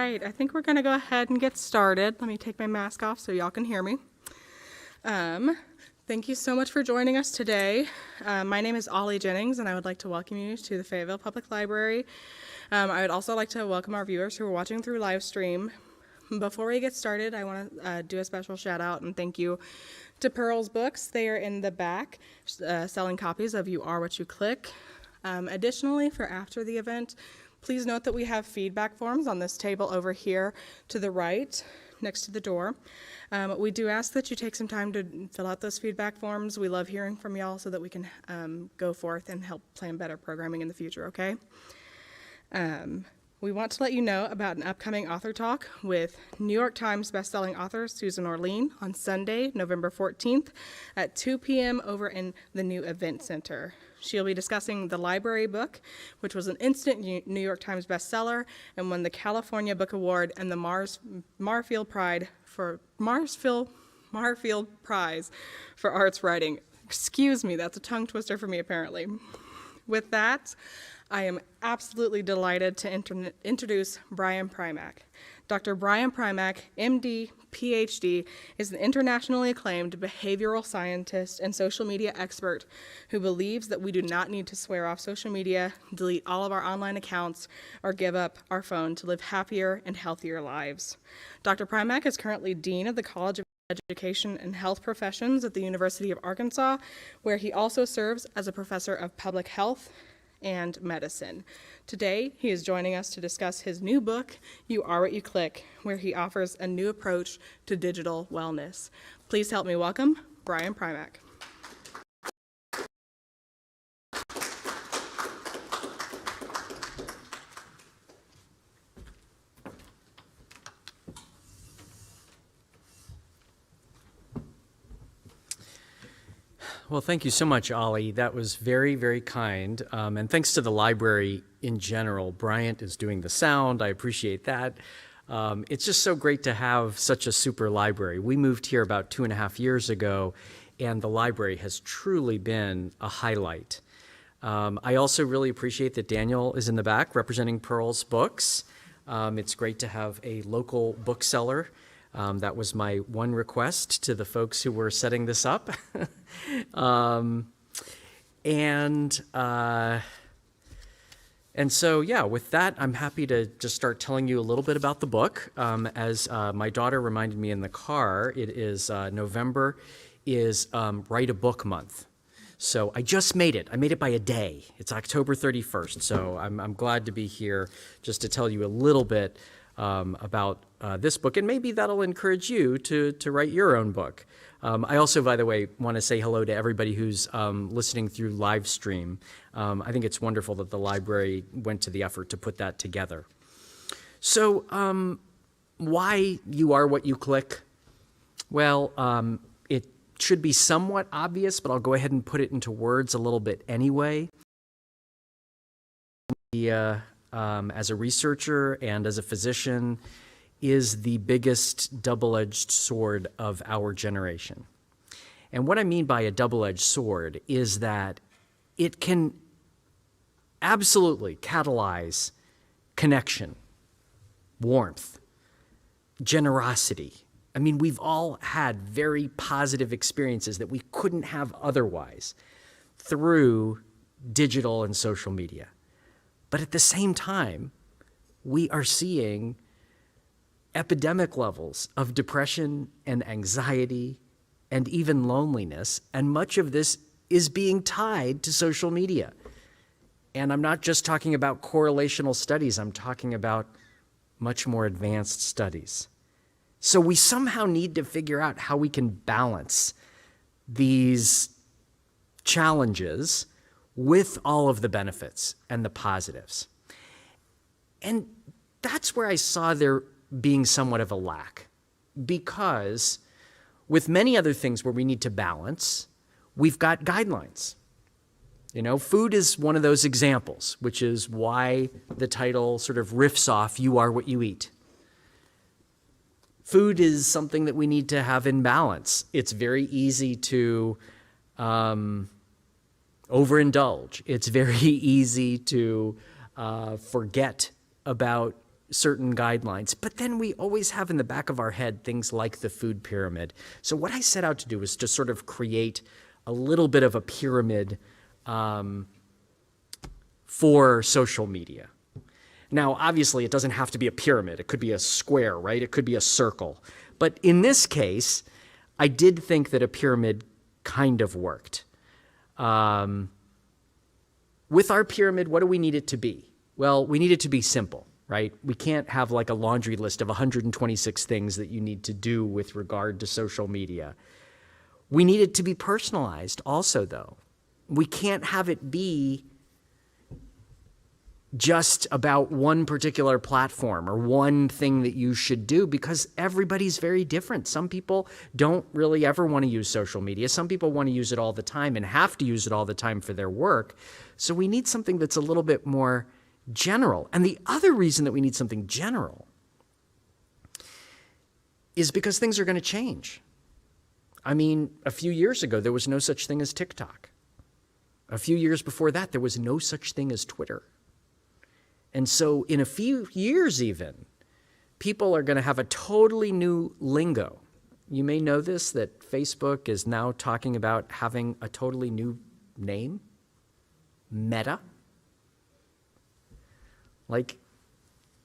right, I think we're going to go ahead and get started. Let me take my mask off so y'all can hear me. Thank you so much for joining us today. My name is Ollie Jennings, and I would like to welcome you to the Fayetteville Public Library. I would also like to welcome our viewers who are watching through live stream. Before we get started, I want to do a special shout out and thank you to Pearl's Books. They are in the back selling copies of You Are What You Click. Additionally, for after the event, please note that we have feedback forms on this table over here to the right next to the door. We do ask that you take some time to fill out those feedback forms. We love hearing from y'all so that we can go forth and help plan better programming in the future, okay? We want to let you know about an upcoming author talk with New York Times bestselling author Susan Orlean on Sunday, November 14th at 2 p.m. over in the new Event Center. She'll be discussing The Library Book, which was an instant New York Times bestseller and won the California Book Award and the Marfield Prize for Arts Writing. Excuse me, that's a tongue twister for me apparently. With that, I am absolutely delighted to introduce Brian Primack. Dr. Brian Primack, MD, PhD, is an internationally acclaimed behavioral scientist and social media expert who believes that we do not need to swear off social media, delete all of our online accounts, or give up our phone to live happier and healthier lives. Dr. Primack is currently Dean of the College of Education and Health Professions at the University of Arkansas, where he also serves as a professor of public health and medicine. Today, he is joining us to discuss his new book, You Are What You Click, where he offers a new approach to digital wellness. Please help me welcome Brian Primack. Well, thank you so much, Ollie. That was very, very kind. And thanks to the library in general. Bryant is doing the sound. I appreciate that. It's just so great to have such a super library. We moved here about 2.5 years ago, and the library has truly been a highlight. I also really appreciate that Daniel is in the back representing Pearl's Books. It's great to have a local bookseller. That was my one request to the folks who were setting this up. And so, yeah, with that, I'm happy to just start telling you a little bit about the book. As my daughter reminded me in the car, it is November is Write a Book Month. So I just made it. I made it by a day. It's October 31st. So I'm glad to be here just to tell you a little bit about this book, and maybe that'll encourage you to write your own book. I also, by the way, want to say hello to everybody who's listening through live stream. I think it's wonderful that the library went to the effort to put that together. So why You Are What You Click? Well, it should be somewhat obvious, but I'll go ahead and put it into words a little bit anyway. As a researcher and as a physician, is the biggest double-edged sword of our generation. And what I mean by a double-edged sword is that it can absolutely catalyze connection, warmth, generosity. I mean, we've all had very positive experiences that we couldn't have otherwise through digital and social media. But at the same time, we are seeing epidemic levels of depression and anxiety and even loneliness, and much of this is being tied to social media. And I'm not just talking about correlational studies, I'm talking about much more advanced studies. So we somehow need to figure out how we can balance these challenges with all of the benefits and the positives. And that's where I saw there being somewhat of a lack, because with many other things where we need to balance, we've got guidelines. You know, food is one of those examples, which is why the title sort of riffs off, You Are What You Eat. Food is something that we need to have in balance. It's very easy to overindulge. It's very easy to forget about certain guidelines, but then we always have in the back of our head things like the food pyramid. So what I set out to do was to sort of create a little bit of a pyramid for social media. Now, obviously, it doesn't have to be a pyramid. It could be a square, right? It could be a circle. But in this case, I did think that a pyramid kind of worked. With our pyramid, what do we need it to be? Well, we need it to be simple, right? We can't have like a laundry list of 126 things that you need to do with regard to social media. We need it to be personalized also, though. We can't have it be just about one particular platform or one thing that you should do, because everybody's very different. Some people don't really ever want to use social media. Some people want to use it all the time and have to use it all the time for their work. So we need something that's a little bit more general. And the other reason that we need something general is because things are going to change. I mean, a few years ago, there was no such thing as TikTok. A few years before that, there was no such thing as Twitter. And so in a few years even, people are going to have a totally new lingo. You may know this, that Facebook is now talking about having a totally new name, Meta. Like,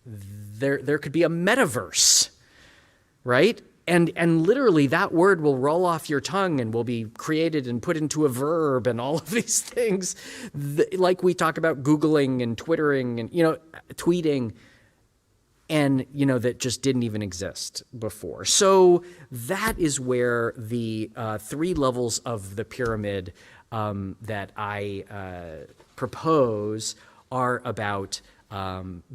there could be a metaverse, right? And literally that word will roll off your tongue and will be created and put into a verb and all of these things, like we talk about Googling and Twittering and, tweeting, and, that just didn't even exist before. So that is where the 3 levels of the pyramid that I propose are about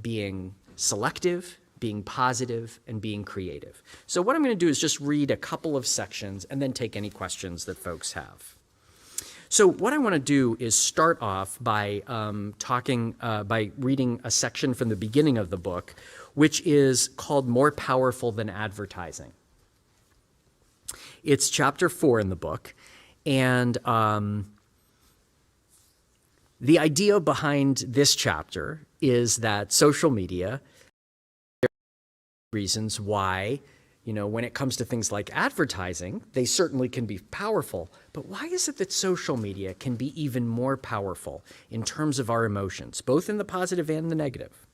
being selective, being positive, and being creative. So what I'm going to do is just read a couple of sections and then take any questions that folks have. So what I want to do is start off by by reading a section from the beginning of the book, which is called More Powerful Than Advertising. It's chapter 4 in the book, and the idea behind this chapter is that social media, reasons why, when it comes to things like advertising, they certainly can be powerful. But why is it that social media can be even more powerful in terms of our emotions, both in the positive and the negative?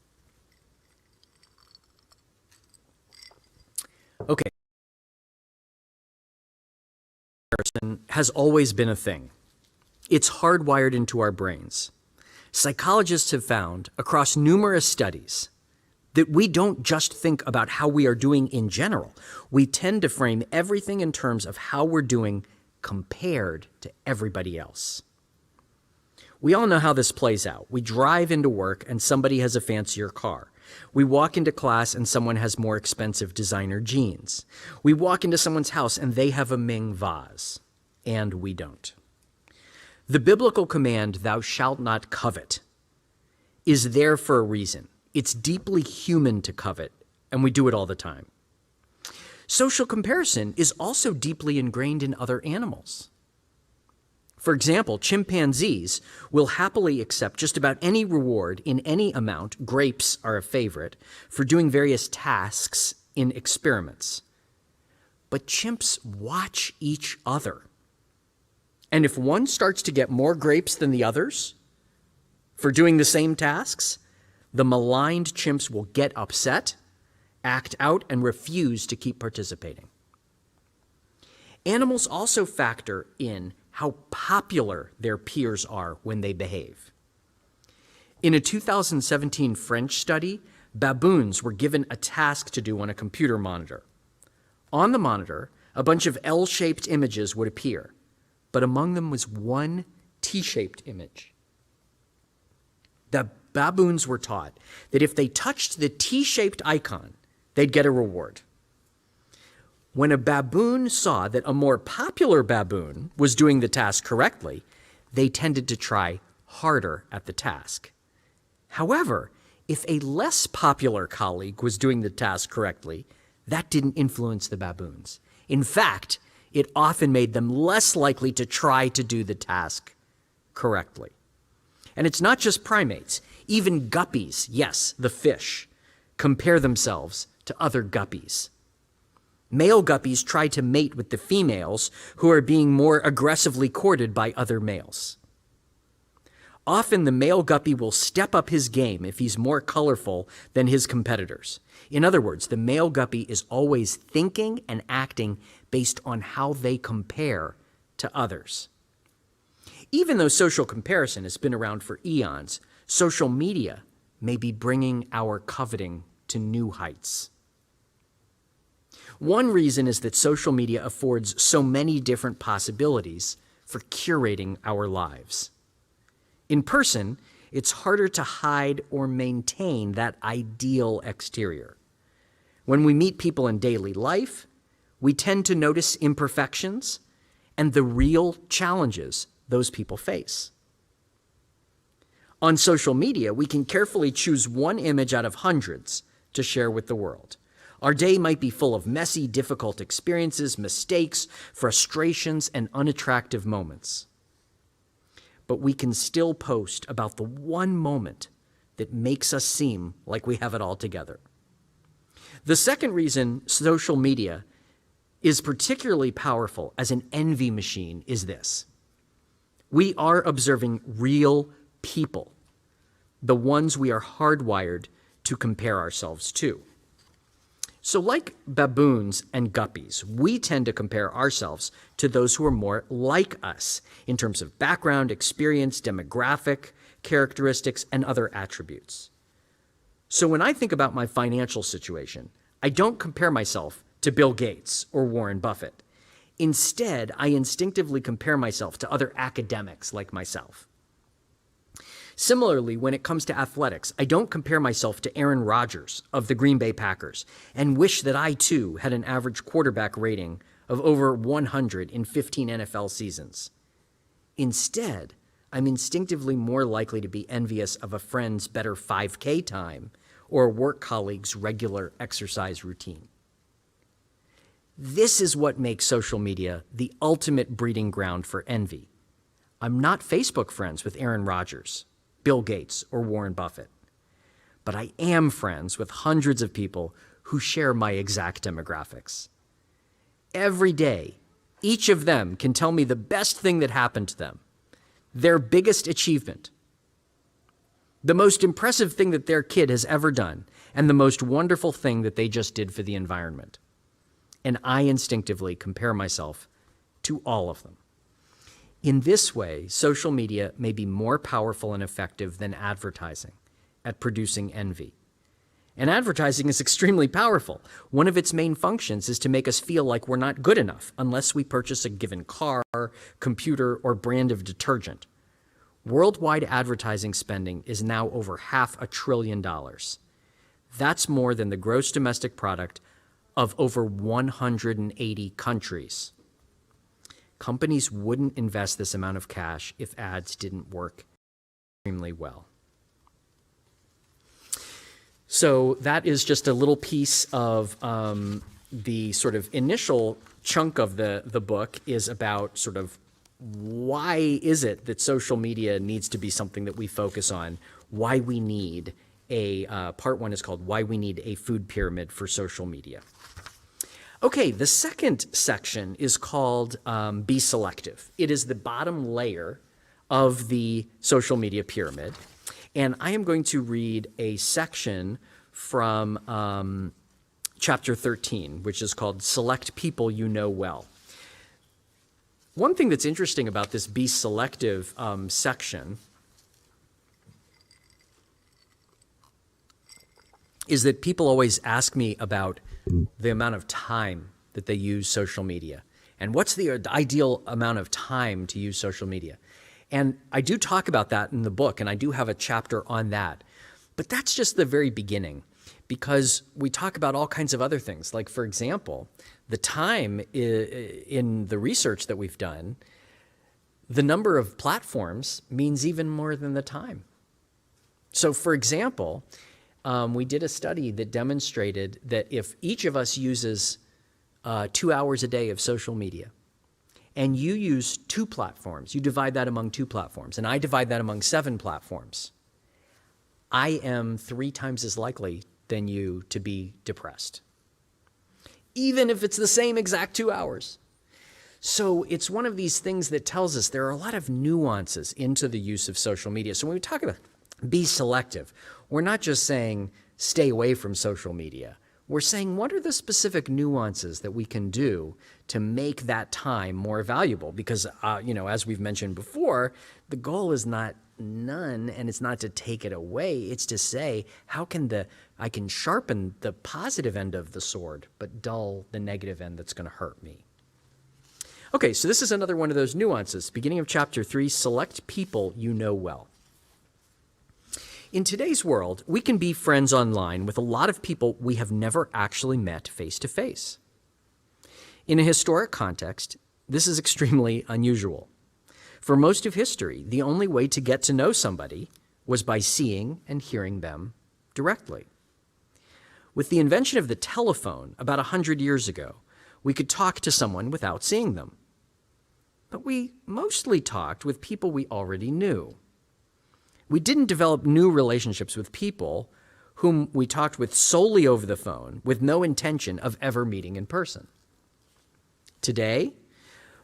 Okay. Comparison has always been a thing. It's hardwired into our brains. Psychologists have found across numerous studies that we don't just think about how we are doing in general. We tend to frame everything in terms of how we're doing compared to everybody else. We all know how this plays out. We drive into work and somebody has a fancier car. We walk into class and someone has more expensive designer jeans. We walk into someone's house and they have a Ming vase, and we don't. The biblical command, "Thou shalt not covet," is there for a reason. It's deeply human to covet, and we do it all the time. Social comparison is also deeply ingrained in other animals. For example, chimpanzees will happily accept just about any reward in any amount, grapes are a favorite, for doing various tasks in experiments. But chimps watch each other. And if one starts to get more grapes than the others for doing the same tasks, the maligned chimps will get upset, act out, and refuse to keep participating. Animals also factor in how popular their peers are when they behave. In a 2017 French study, baboons were given a task to do on a computer monitor. On the monitor, a bunch of L-shaped images would appear, but among them was one T-shaped image. The baboons were taught that if they touched the T-shaped icon, they'd get a reward. When a baboon saw that a more popular baboon was doing the task correctly, they tended to try harder at the task. However, if a less popular colleague was doing the task correctly, that didn't influence the baboons. In fact, it often made them less likely to try to do the task correctly. And it's not just primates. Even guppies, yes, the fish, compare themselves to other guppies. Male guppies try to mate with the females who are being more aggressively courted by other males. Often the male guppy will step up his game if he's more colorful than his competitors. In other words, the male guppy is always thinking and acting based on how they compare to others. Even though social comparison has been around for eons, social media may be bringing our coveting to new heights. One reason is that social media affords so many different possibilities for curating our lives. In person, it's harder to hide or maintain that ideal exterior. When we meet people in daily life, we tend to notice imperfections and the real challenges those people face. On social media, we can carefully choose one image out of hundreds to share with the world. Our day might be full of messy, difficult experiences, mistakes, frustrations, and unattractive moments. But we can still post about the one moment that makes us seem like we have it all together. The second reason social media is particularly powerful as an envy machine is this. We are observing real people, the ones we are hardwired to compare ourselves to. So like baboons and guppies, we tend to compare ourselves to those who are more like us in terms of background, experience, demographic characteristics, and other attributes. So when I think about my financial situation, I don't compare myself to Bill Gates or Warren Buffett. Instead, I instinctively compare myself to other academics like myself. Similarly, when it comes to athletics, I don't compare myself to Aaron Rodgers of the Green Bay Packers and wish that I too had an average quarterback rating of over 100 in 15 NFL seasons. Instead, I'm instinctively more likely to be envious of a friend's better 5K time or a work colleague's regular exercise routine. This is what makes social media the ultimate breeding ground for envy. I'm not Facebook friends with Aaron Rodgers, Bill Gates, or Warren Buffett, but I am friends with hundreds of people who share my exact demographics. Every day, each of them can tell me the best thing that happened to them, their biggest achievement, the most impressive thing that their kid has ever done, and the most wonderful thing that they just did for the environment. And I instinctively compare myself to all of them. In this way, social media may be more powerful and effective than advertising at producing envy. And advertising is extremely powerful. One of its main functions is to make us feel like we're not good enough unless we purchase a given car, computer, or brand of detergent. Worldwide advertising spending is now over $500 billion. That's more than the gross domestic product of over 180 countries. Companies wouldn't invest this amount of cash if ads didn't work extremely well. So that is just a little piece of the sort of initial chunk of the book is about sort of why is it that social media needs to be something that we focus on, why we need a, part one is called Why We Need a Food Pyramid for Social Media. Okay, the second section is called Be Selective. It is the bottom layer of the social media pyramid. And I am going to read a section from chapter 13, which is called Select People You Know Well. One thing that's interesting about this Be Selective section is that people always ask me about the amount of time that they use social media. And what's the ideal amount of time to use social media? And I do talk about that in the book, and I do have a chapter on that. But that's just the very beginning, because we talk about all kinds of other things. Like, for example, the time in the research that we've done, the number of platforms means even more than the time. So, for example, we did a study that demonstrated that if each of us uses 2 hours a day of social media, and you use 2 platforms, you divide that among 2 platforms, and I divide that among 7 platforms, I am 3 times as likely than you to be depressed, even if it's the same exact 2 hours. So it's one of these things that tells us there are a lot of nuances into the use of social media. So when we talk about be selective, we're not just saying stay away from social media. We're saying what are the specific nuances that we can do to make that time more valuable? Because, as we've mentioned before, the goal is not none, and it's not to take it away. It's to say, how can I can sharpen the positive end of the sword, but dull the negative end that's going to hurt me. Okay, so this is another one of those nuances. Beginning of chapter 3, select people you know well. In today's world, we can be friends online with a lot of people we have never actually met face to face. In a historic context, this is extremely unusual. For most of history, the only way to get to know somebody was by seeing and hearing them directly. With the invention of the telephone about 100 years ago, we could talk to someone without seeing them. But we mostly talked with people we already knew. We didn't develop new relationships with people whom we talked with solely over the phone with no intention of ever meeting in person. Today,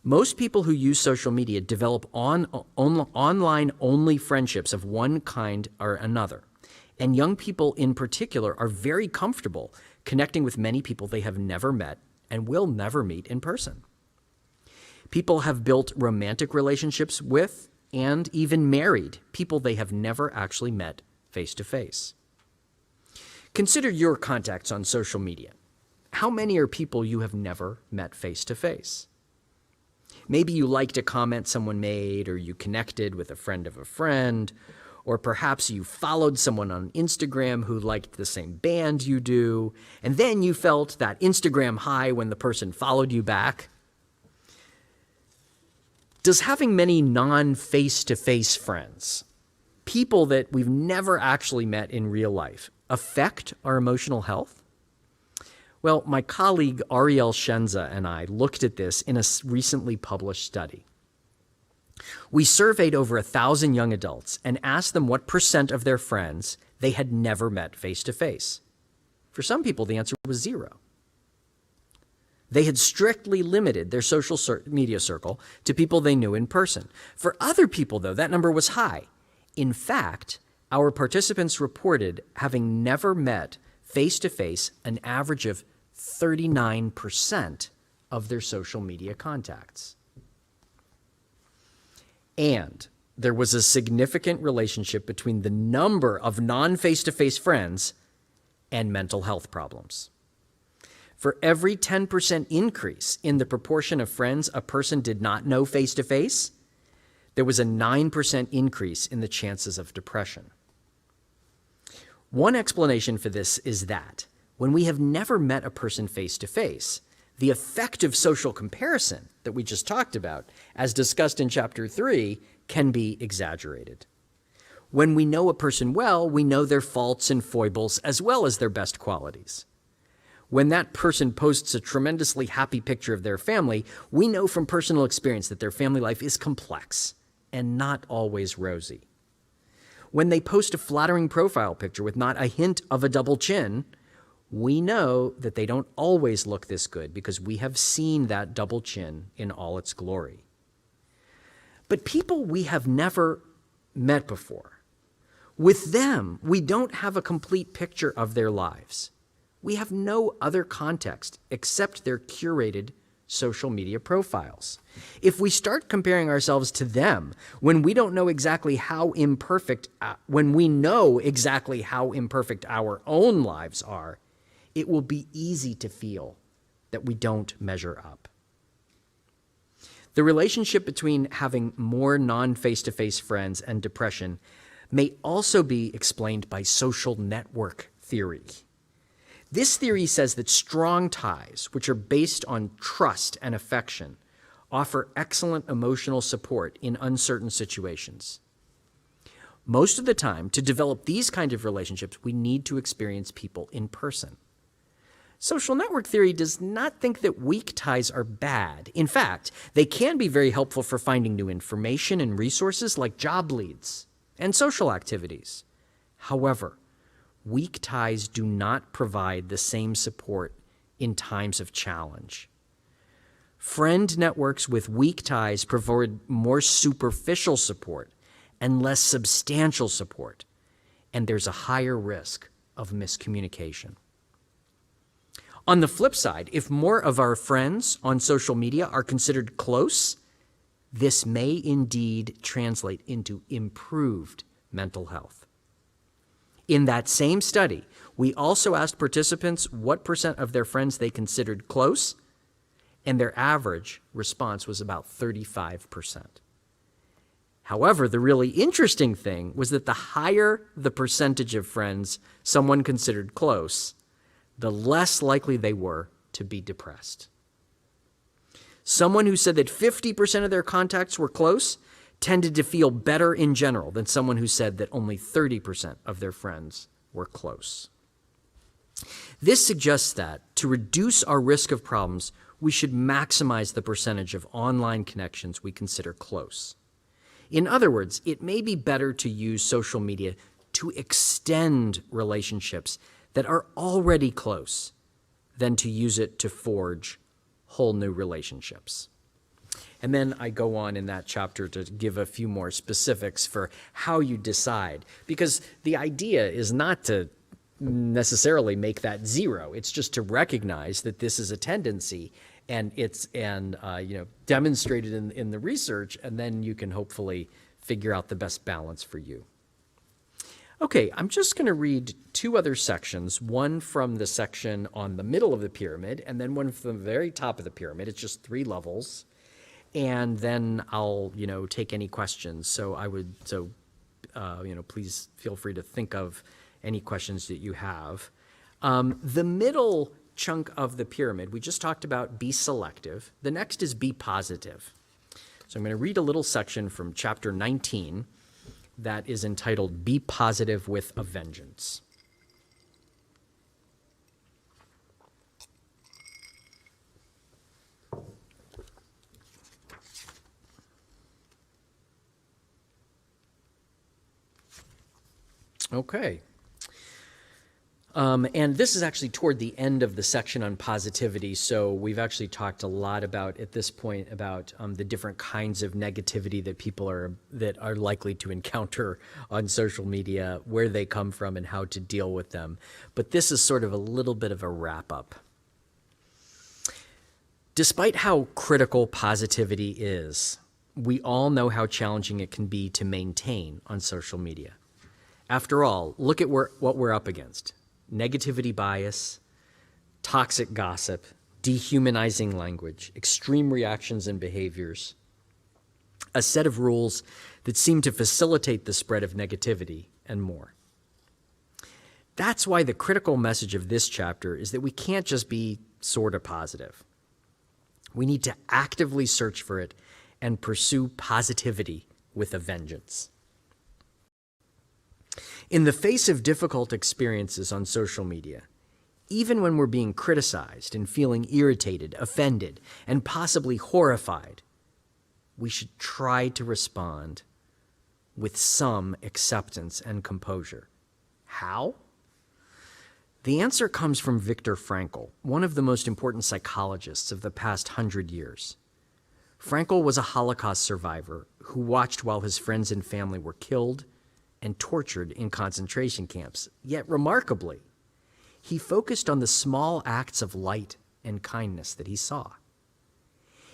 most people who use social media develop online-only friendships of one kind or another. And young people in particular are very comfortable connecting with many people they have never met and will never meet in person. People have built romantic relationships with and even married people they have never actually met face to face. Consider your contacts on social media. How many are people you have never met face to face? Maybe you liked a comment someone made, or you connected with a friend of a friend, or perhaps you followed someone on Instagram who liked the same band you do, and then you felt that Instagram high when the person followed you back. Does having many non-face-to-face friends, people that we've never actually met in real life, affect our emotional health? Well, my colleague Ariel Shenza and I looked at this in a recently published study. We surveyed over 1,000 young adults and asked them what % of their friends they had never met face-to-face. For some people, the answer was 0. They had strictly limited their social media circle to people they knew in person. For other people, though, that number was high. In fact, our participants reported having never met face-to-face an average of 39% of their social media contacts. And there was a significant relationship between the number of non-face-to-face friends and mental health problems. For every 10% increase in the proportion of friends a person did not know face-to-face, there was a 9% increase in the chances of depression. One explanation for this is that when we have never met a person face-to-face, the effect of social comparison that we just talked about, as discussed in Chapter 3, can be exaggerated. When we know a person well, we know their faults and foibles as well as their best qualities. When that person posts a tremendously happy picture of their family, we know from personal experience that their family life is complex and not always rosy. When they post a flattering profile picture with not a hint of a double chin, we know that they don't always look this good because we have seen that double chin in all its glory. But people we have never met before, with them, we don't have a complete picture of their lives. We have no other context except their curated social media profiles. If we start comparing ourselves to them when we don't know exactly how imperfect, when we know exactly how imperfect our own lives are, it will be easy to feel that we don't measure up. The relationship between having more non-face-to-face friends and depression may also be explained by social network theory. This theory says that strong ties, which are based on trust and affection, offer excellent emotional support in uncertain situations. Most of the time, to develop these kind of relationships, we need to experience people in person. Social network theory does not think that weak ties are bad. In fact, they can be very helpful for finding new information and resources like job leads and social activities. However, weak ties do not provide the same support in times of challenge. Friend networks with weak ties provide more superficial support and less substantial support, and there's a higher risk of miscommunication. On the flip side, if more of our friends on social media are considered close, this may indeed translate into improved mental health. In that same study, we also asked participants what percent of their friends they considered close, and their average response was about 35%. However, the really interesting thing was that the higher the percentage of friends someone considered close, the less likely they were to be depressed. Someone who said that 50% of their contacts were close tended to feel better in general than someone who said that only 30% of their friends were close. This suggests that to reduce our risk of problems, we should maximize the percentage of online connections we consider close. In other words, it may be better to use social media to extend relationships that are already close than to use it to forge whole new relationships. And then I go on in that chapter to give a few more specifics for how you decide, because the idea is not to necessarily make that zero. It's just to recognize that this is a tendency, and it's demonstrated in the research, and then you can hopefully figure out the best balance for you. Okay, I'm just going to read two other sections, one from the section on the middle of the pyramid, and then one from the very top of the pyramid. It's just 3 levels, and then I'll take any questions. So please feel free to think of any questions that you have. The middle chunk of the pyramid, we just talked about be selective. The next is be positive. So I'm going to read a little section from chapter 19 that is entitled Be Positive with a Vengeance. Okay. And this is actually toward the end of the section on positivity, so we've actually talked a lot about, at this point, about the different kinds of negativity that people are likely to encounter on social media, where they come from, and how to deal with them. But this is sort of a little bit of a wrap-up. Despite how critical positivity is, we all know how challenging it can be to maintain on social media. After all, look at what we're up against. Negativity bias, toxic gossip, dehumanizing language, extreme reactions and behaviors, a set of rules that seem to facilitate the spread of negativity, and more. That's why the critical message of this chapter is that we can't just be sort of positive. We need to actively search for it and pursue positivity with a vengeance. In the face of difficult experiences on social media, even when we're being criticized and feeling irritated, offended, and possibly horrified, we should try to respond with some acceptance and composure. How? The answer comes from Viktor Frankel, one of the most important psychologists of the past 100 years. Frankel was a Holocaust survivor who watched while his friends and family were killed and tortured in concentration camps. Yet remarkably, he focused on the small acts of light and kindness that he saw.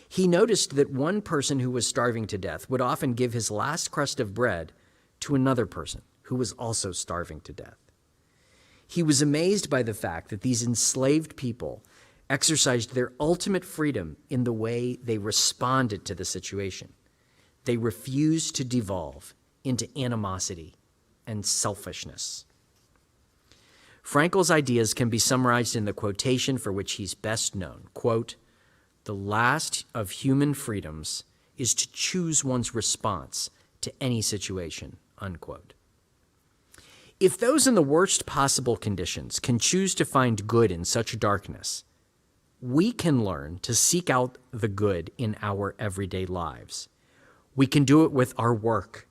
He noticed that one person who was starving to death would often give his last crust of bread to another person who was also starving to death. He was amazed by the fact that these enslaved people exercised their ultimate freedom in the way they responded to the situation. They refused to devolve into animosity and selfishness. Frankel's ideas can be summarized in the quotation for which he's best known. Quote, "The last of human freedoms is to choose one's response to any situation," unquote. If those in the worst possible conditions can choose to find good in such darkness, we can learn to seek out the good in our everyday lives. We can do it with our work,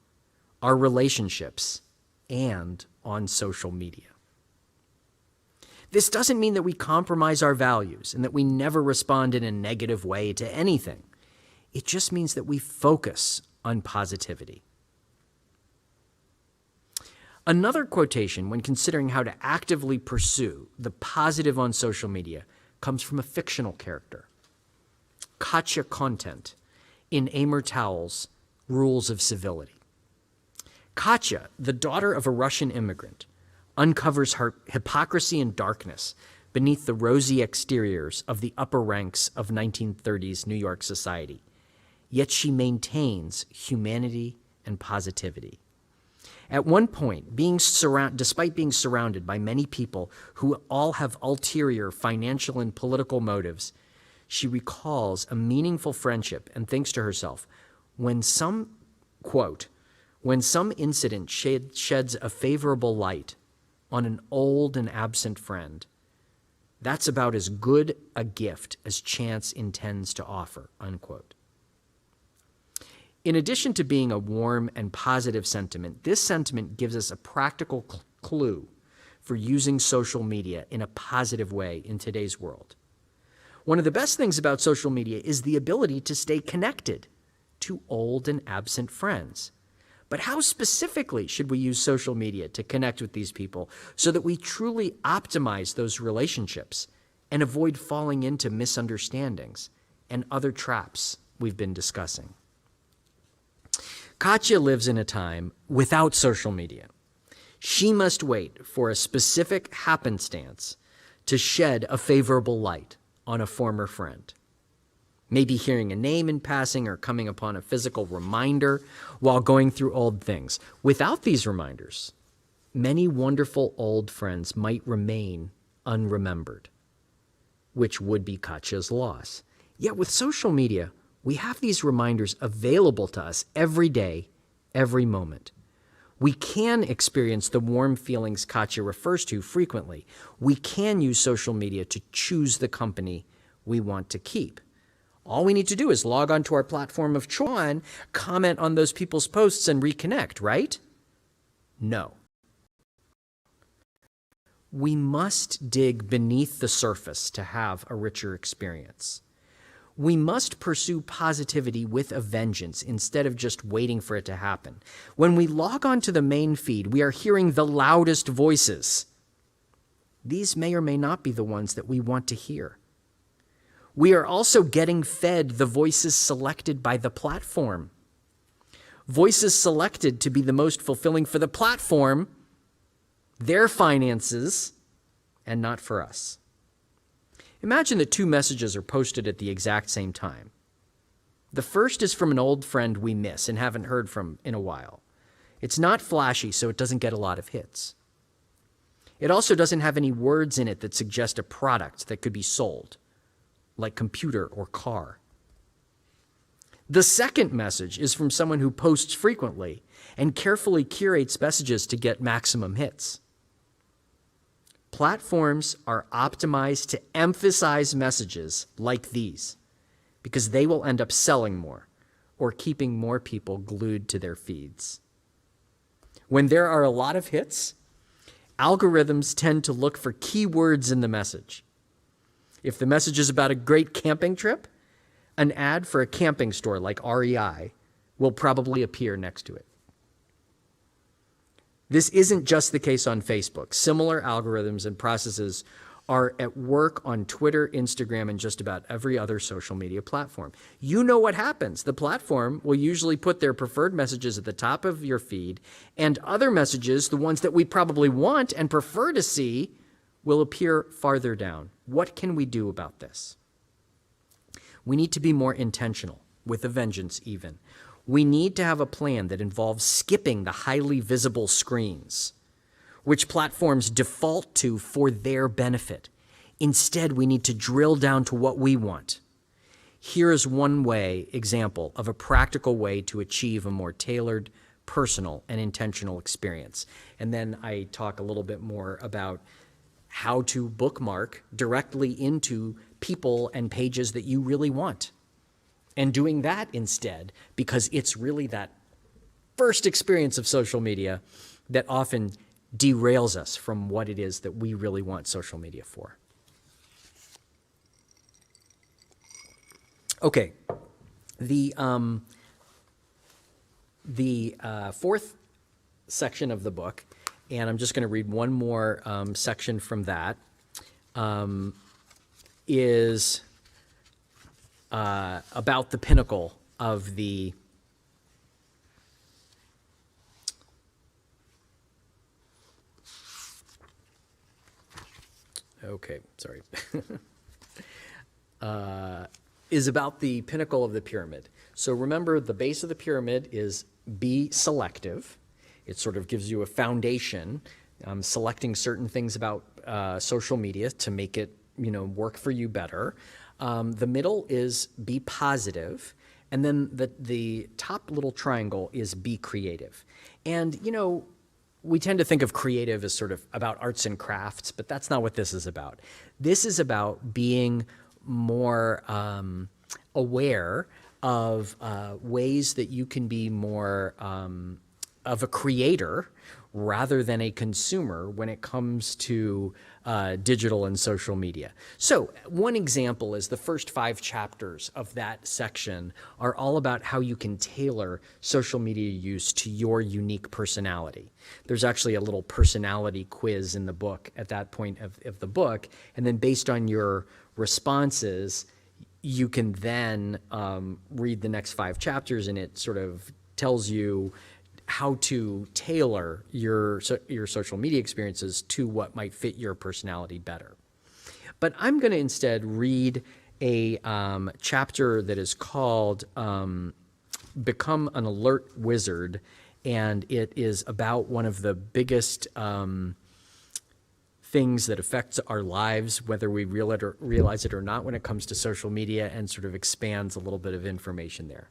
our relationships, and on social media. This doesn't mean that we compromise our values and that we never respond in a negative way to anything. It just means that we focus on positivity. Another quotation when considering how to actively pursue the positive on social media comes from a fictional character, Katya Content, in Amor Towell's Rules of Civility. Katya, the daughter of a Russian immigrant, uncovers her hypocrisy and darkness beneath the rosy exteriors of the upper ranks of 1930s New York society. Yet she maintains humanity and positivity. At one point, despite being surrounded by many people who all have ulterior financial and political motives, she recalls a meaningful friendship and thinks to herself, when some incident sheds a favorable light on an old and absent friend, that's about as good a gift as chance intends to offer, unquote. In addition to being a warm and positive sentiment, this sentiment gives us a practical clue for using social media in a positive way in today's world. One of the best things about social media is the ability to stay connected to old and absent friends. But how specifically should we use social media to connect with these people so that we truly optimize those relationships and avoid falling into misunderstandings and other traps we've been discussing? Katya lives in a time without social media. She must wait for a specific happenstance to shed a favorable light on a former friend. Maybe hearing a name in passing or coming upon a physical reminder while going through old things. Without these reminders, many wonderful old friends might remain unremembered, which would be Katya's loss. Yet with social media, we have these reminders available to us every day, every moment. We can experience the warm feelings Katya refers to frequently. We can use social media to choose the company we want to keep. All we need to do is log onto our platform of choice, comment on those people's posts, and reconnect, right? No. We must dig beneath the surface to have a richer experience. We must pursue positivity with a vengeance instead of just waiting for it to happen. When we log on to the main feed, we are hearing the loudest voices. These may or may not be the ones that we want to hear. We are also getting fed the voices selected by the platform. Voices selected to be the most fulfilling for the platform, their finances, and not for us. Imagine that two messages are posted at the exact same time. The first is from an old friend we miss and haven't heard from in a while. It's not flashy, so it doesn't get a lot of hits. It also doesn't have any words in it that suggest a product that could be sold, like computer or car. The second message is from someone who posts frequently and carefully curates messages to get maximum hits. Platforms are optimized to emphasize messages like these because they will end up selling more or keeping more people glued to their feeds. When there are a lot of hits, algorithms tend to look for keywords in the message. If the message is about a great camping trip, an ad for a camping store like REI will probably appear next to it. This isn't just the case on Facebook. Similar algorithms and processes are at work on Twitter, Instagram, and just about every other social media platform. You know what happens. The platform will usually put their preferred messages at the top of your feed, and other messages, the ones that we probably want and prefer to see, will appear farther down. What can we do about this? We need to be more intentional, with a vengeance even. We need to have a plan that involves skipping the highly visible screens, which platforms default to for their benefit. Instead, we need to drill down to what we want. Here is one example of a practical way to achieve a more tailored, personal, and intentional experience. And then I talk a little bit more about how to bookmark directly into people and pages that you really want. And doing that instead, because it's really that first experience of social media that often derails us from what it is that we really want social media for. Okay, the fourth section of the book, and I'm just going to read one more section from that, is about the pinnacle of the is about the pinnacle of the pyramid. So remember, the base of the pyramid is be selective. It sort of gives you a foundation, selecting certain things about social media to make it, work for you better. The middle is be positive, and then the top little triangle is be creative. And, we tend to think of creative as sort of about arts and crafts, but that's not what this is about. This is about being more aware of ways that you can be more of a creator rather than a consumer when it comes to digital and social media. So one example is the first 5 chapters of that section are all about how you can tailor social media use to your unique personality. There's actually a little personality quiz in the book at that point of the book, and then based on your responses, you can then read the next 5 chapters, and it sort of tells you how to tailor your social media experiences to what might fit your personality better. But I'm going to instead read a chapter that is called Become an Alert Wizard, and it is about one of the biggest things that affects our lives, whether we realize it or not, when it comes to social media, and sort of expands a little bit of information there.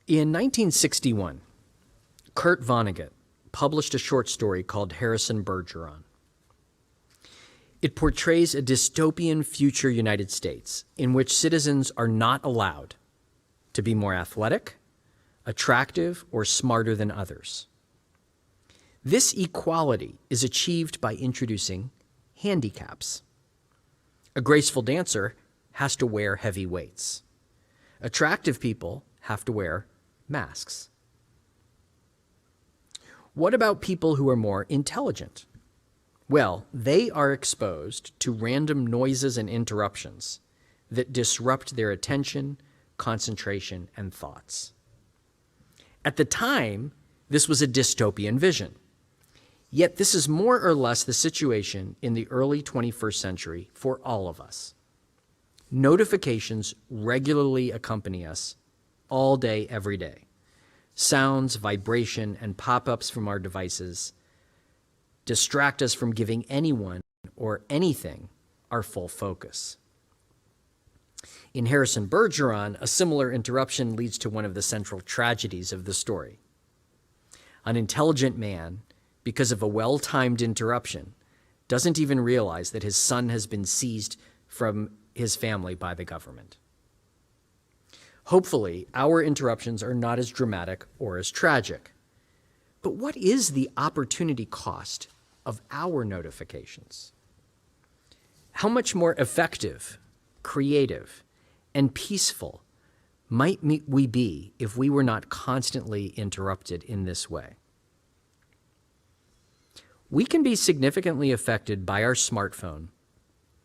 In 1961, Kurt Vonnegut published a short story called Harrison Bergeron. It portrays a dystopian future United States in which citizens are not allowed to be more athletic, attractive, or smarter than others. This equality is achieved by introducing handicaps. A graceful dancer has to wear heavy weights. Attractive people have to wear masks. What about people who are more intelligent? Well, they are exposed to random noises and interruptions that disrupt their attention, concentration, and thoughts. At the time, this was a dystopian vision. Yet this is more or less the situation in the early 21st century for all of us. Notifications regularly accompany us all day, every day. Sounds, vibration, and pop-ups from our devices distract us from giving anyone or anything our full focus. In Harrison Bergeron, a similar interruption leads to one of the central tragedies of the story. An intelligent man, because of a well-timed interruption, doesn't even realize that his son has been seized from his family by the government. Hopefully, our interruptions are not as dramatic or as tragic. But what is the opportunity cost of our notifications? How much more effective, creative, and peaceful might we be if we were not constantly interrupted in this way? We can be significantly affected by our smartphone,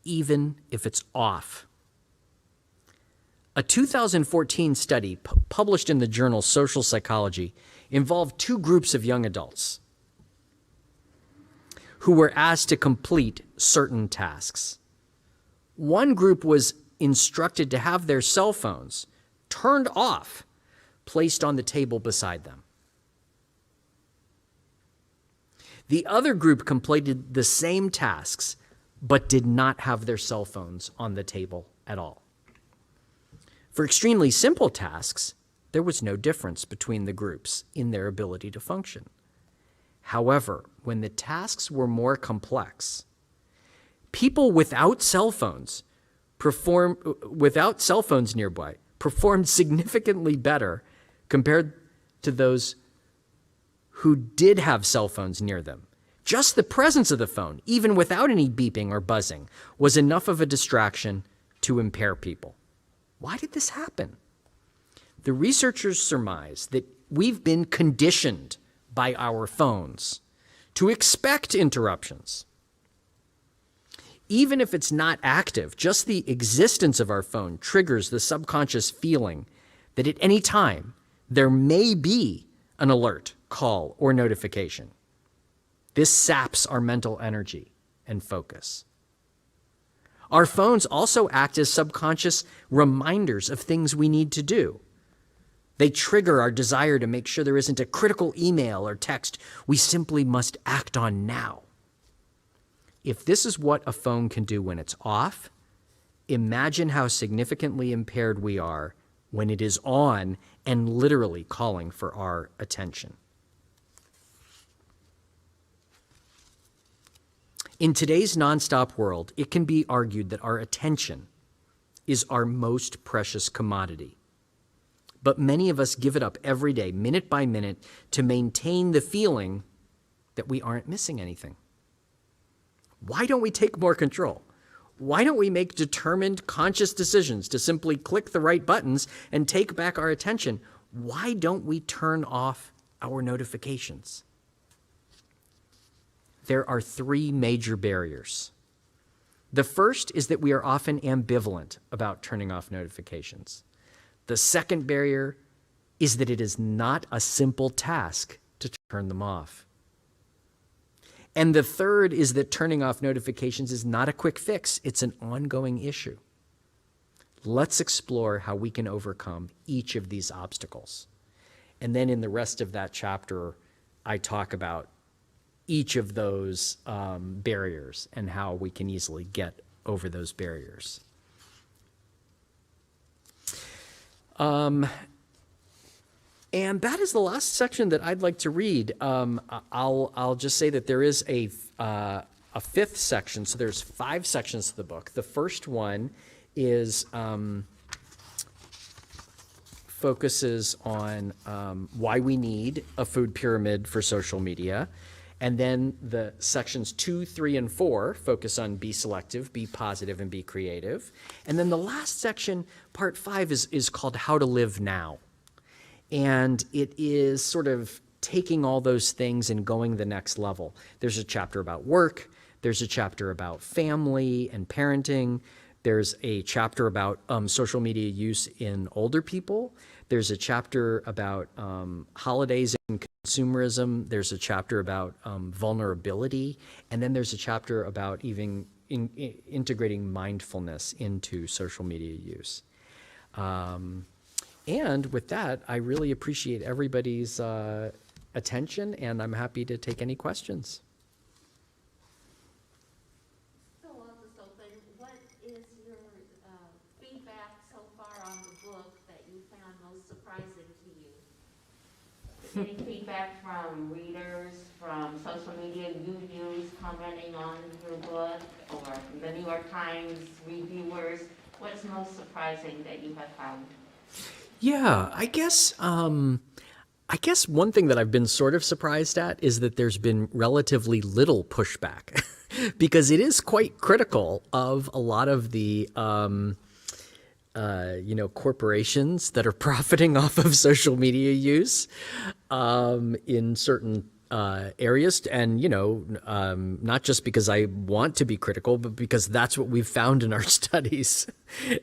even if it's off. A 2014 study published in the journal Social Psychology involved 2 groups of young adults who were asked to complete certain tasks. One group was instructed to have their cell phones turned off, placed on the table beside them. The other group completed the same tasks, but did not have their cell phones on the table at all. For extremely simple tasks, there was no difference between the groups in their ability to function. However, when the tasks were more complex, people without cell phones nearby performed significantly better compared to those who did have cell phones near them. Just the presence of the phone, even without any beeping or buzzing, was enough of a distraction to impair people. Why did this happen? The researchers surmise that we've been conditioned by our phones to expect interruptions. Even if it's not active, just the existence of our phone triggers the subconscious feeling that at any time there may be an alert, call, or notification. This saps our mental energy and focus. Our phones also act as subconscious reminders of things we need to do. They trigger our desire to make sure there isn't a critical email or text we simply must act on now. If this is what a phone can do when it's off, imagine how significantly impaired we are when it is on and literally calling for our attention. In today's nonstop world, it can be argued that our attention is our most precious commodity. But many of us give it up every day, minute by minute, to maintain the feeling that we aren't missing anything. Why don't we take more control? Why don't we make determined, conscious decisions to simply click the right buttons and take back our attention? Why don't we turn off our notifications? There are three major barriers. The first is that we are often ambivalent about turning off notifications. The second barrier is that it is not a simple task to turn them off. And the third is that turning off notifications is not a quick fix, it's an ongoing issue. Let's explore how we can overcome each of these obstacles. And then in the rest of that chapter, I talk about each of those barriers and how we can easily get over those barriers. And that is the last section that I'd like to read. I'll just say that there is a fifth section, so there's 5 sections to the book. The first one is focuses on why we need a food pyramid for social media. And then the sections 2, 3, and 4 focus on be selective, be positive, and be creative. And then the last section, part 5, is called How to Live Now. And it is sort of taking all those things and going the next level. There's a chapter about work. There's a chapter about family and parenting. There's a chapter about social media use in older people. There's a chapter about holidays and consumerism. There's a chapter about vulnerability. And then there's a chapter about even integrating mindfulness into social media use. And with that, I really appreciate everybody's attention, and I'm happy to take any questions. So I'll just open. What is your feedback so far on the book that you found most surprising to you? Any feedback from readers, from social media users commenting on your book, or the New York Times reviewers? What's most surprising that you have found? Yeah, I guess one thing that I've been sort of surprised at is that there's been relatively little pushback because it is quite critical of a lot of the corporations that are profiting off of social media use in certain areas, and not just because I want to be critical, but because that's what we've found in our studies.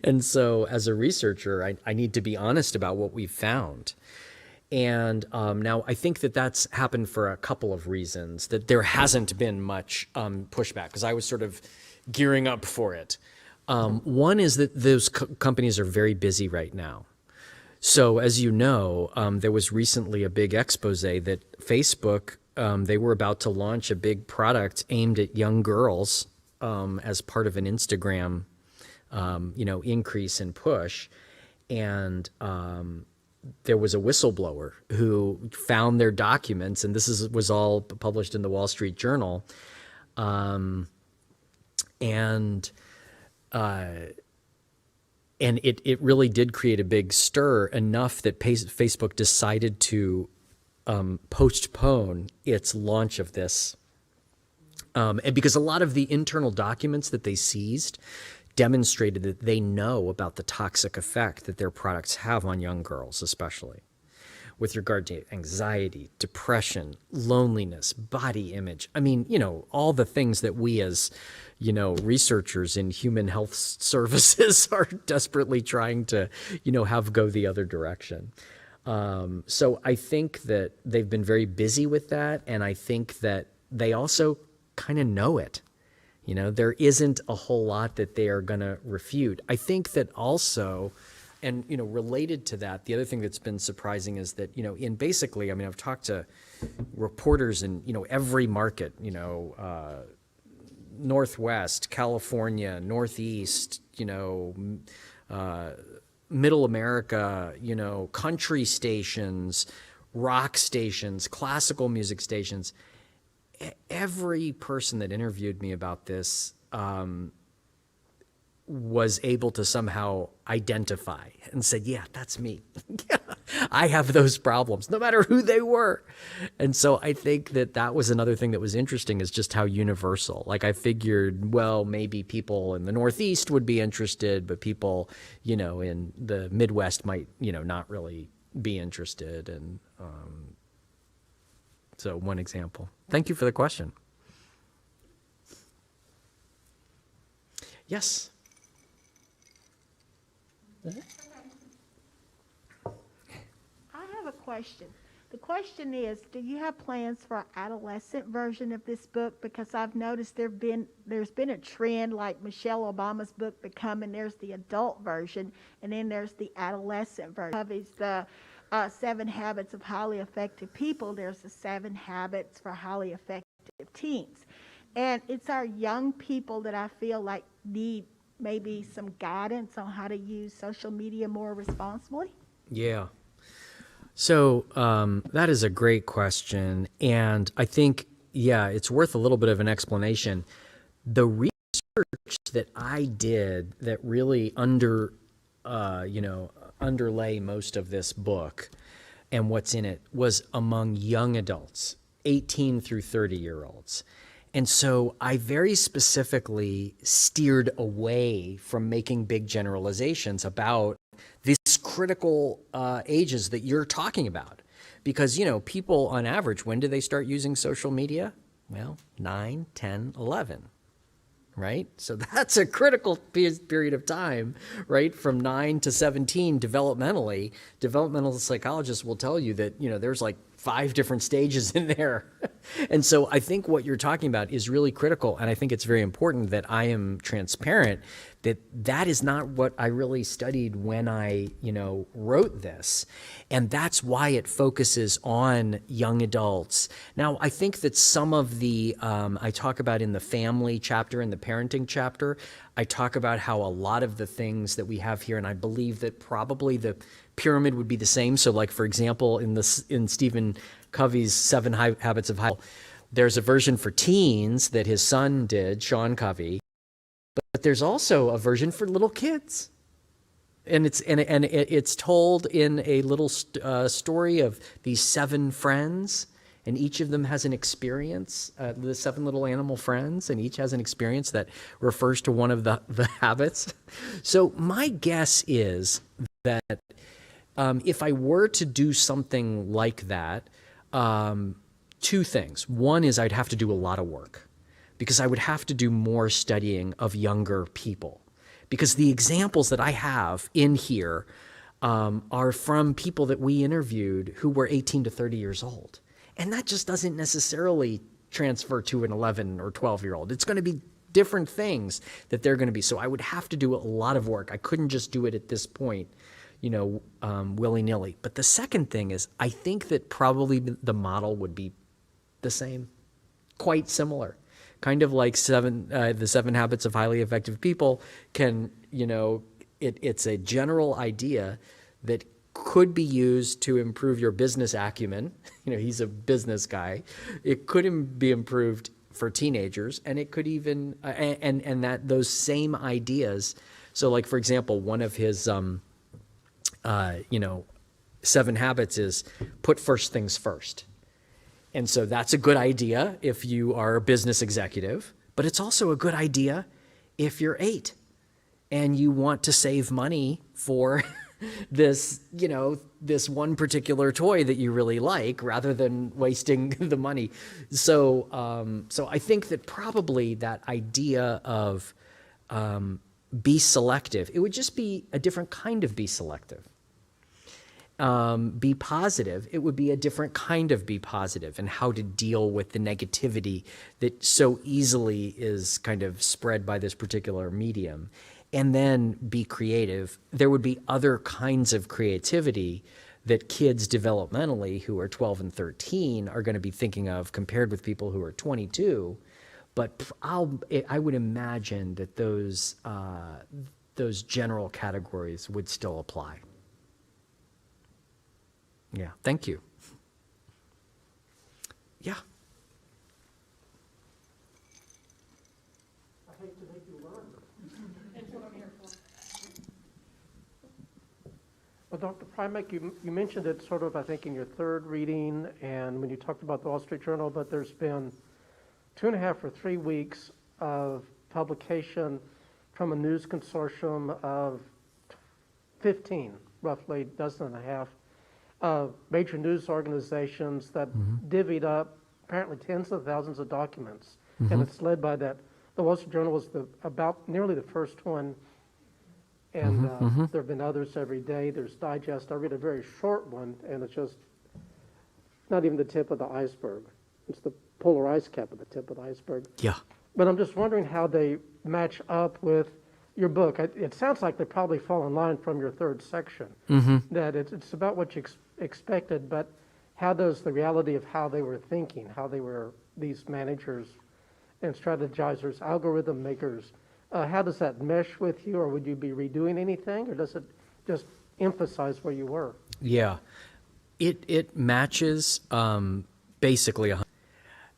And so as a researcher, I need to be honest about what we've found. And now I think that that's happened for a couple of reasons, that there hasn't been much pushback because I was sort of gearing up for it. One is that those companies are very busy right now. So as you know, there was recently a big expose that Facebook, they were about to launch a big product aimed at young girls as part of an Instagram, increase and push. And there was a whistleblower who found their documents, and this was all published in the Wall Street Journal. And it really did create a big stir, enough that Facebook decided to postpone its launch of this. And because a lot of the internal documents that they seized demonstrated that they know about the toxic effect that their products have on young girls, especially with regard to anxiety, depression, loneliness, body image. I mean, all the things that we as, researchers in human health services are desperately trying to, have go the other direction. So I think that they've been very busy with that. And I think that they also kind of know it. There isn't a whole lot that they are going to refute. I think that also, and, related to that, the other thing that's been surprising is that, in basically, I've talked to reporters in, every market, Northwest, California, Northeast, Middle America, country stations, rock stations, classical music stations. Every person that interviewed me about this was able to somehow identify and said, yeah, that's me. Yeah, I have those problems, no matter who they were. And so I think that was another thing that was interesting, is just how universal. Like, I figured, well, maybe people in the Northeast would be interested, but people, in the Midwest might, not really be interested. And so one example. Thank you for the question. Yes. I have a question. The question is, do you have plans for an adolescent version of this book? Because I've noticed there's been a trend, like Michelle Obama's book Becoming. There's the adult version, and then there's the adolescent version. It's the 7 Habits of Highly Effective People. There's the 7 Habits for Highly Effective Teens. And it's our young people that I feel like need maybe some guidance on how to use social media more responsibly. Yeah. So that is a great question. And I think, it's worth a little bit of an explanation. The research that I did that really underlay most of this book and what's in it was among young adults, 18 through 30-year-olds. And so I very specifically steered away from making big generalizations about these critical ages that you're talking about. Because, people on average, when do they start using social media? Well, 9, 10, 11. Right? So that's a critical period of time, right? From 9 to 17 developmentally. Developmental psychologists will tell you that, there's like 5 different stages in there. And so I think what you're talking about is really critical. And I think it's very important that I am transparent that is not what I really studied when I, wrote this. And that's why it focuses on young adults. Now, I think that some of the, I talk about in the family chapter, in the parenting chapter, I talk about how a lot of the things that we have here, and I believe that probably the pyramid would be the same. So like, for example, in Stephen Covey's 7 Habits of Highly, there's a version for teens that his son did, Sean Covey, but there's also a version for little kids. And it's told in a little story of these 7 friends, and each of them has an experience, the 7 little animal friends, and each has an experience that refers to one of the habits. So my guess is that if I were to do something like that, 2 things. One is I'd have to do a lot of work, because I would have to do more studying of younger people. Because the examples that I have in here are from people that we interviewed who were 18 to 30 years old. And that just doesn't necessarily transfer to an 11 or 12-year-old. It's going to be different things that they're going to be. So I would have to do a lot of work. I couldn't just do it at this point, willy-nilly. But the second thing is, I think that probably the model would be the same, quite similar. Kind of like the 7 Habits of Highly Effective People can, it's a general idea that could be used to improve your business acumen. He's a business guy. It could be improved for teenagers, and it could even, and that those same ideas So like, for example, one of his, 7 habits is put first things first. And so that's a good idea if you are a business executive, but it's also a good idea if you're 8 and you want to save money for this, this one particular toy that you really like rather than wasting the money. So, so I think that probably that idea of be selective, it would just be a different kind of be selective. Be positive, it would be a different kind of be positive, and how to deal with the negativity that so easily is kind of spread by this particular medium. And then be creative. There would be other kinds of creativity that kids developmentally who are 12 and 13 are going to be thinking of compared with people who are 22. But I would imagine that those general categories would still apply. Yeah, thank you. Yeah. I hate to make you learn. Well, Dr. Primack, you mentioned it sort of, I think, in your third reading and when you talked about the Wall Street Journal, but there's been 2.5 or 3 weeks of publication from a news consortium of 15, roughly a dozen and a half, major news organizations that divvied up apparently tens of thousands of documents. And it's led by that. The Wall Street Journal was about nearly the first one. And there have been others every day. There's digest. I read a very short one, and it's just not even the tip of the iceberg. It's the polar ice cap at the tip of the iceberg. Yeah. But I'm just wondering how they match up with your book. It sounds like they probably fall in line from your third section, that it's about what you expected, but how does the reality of how they were thinking, how they were these managers and strategizers, algorithm makers, how does that mesh with you, or would you be redoing anything, or does it just emphasize where you were? Yeah, it matches basically,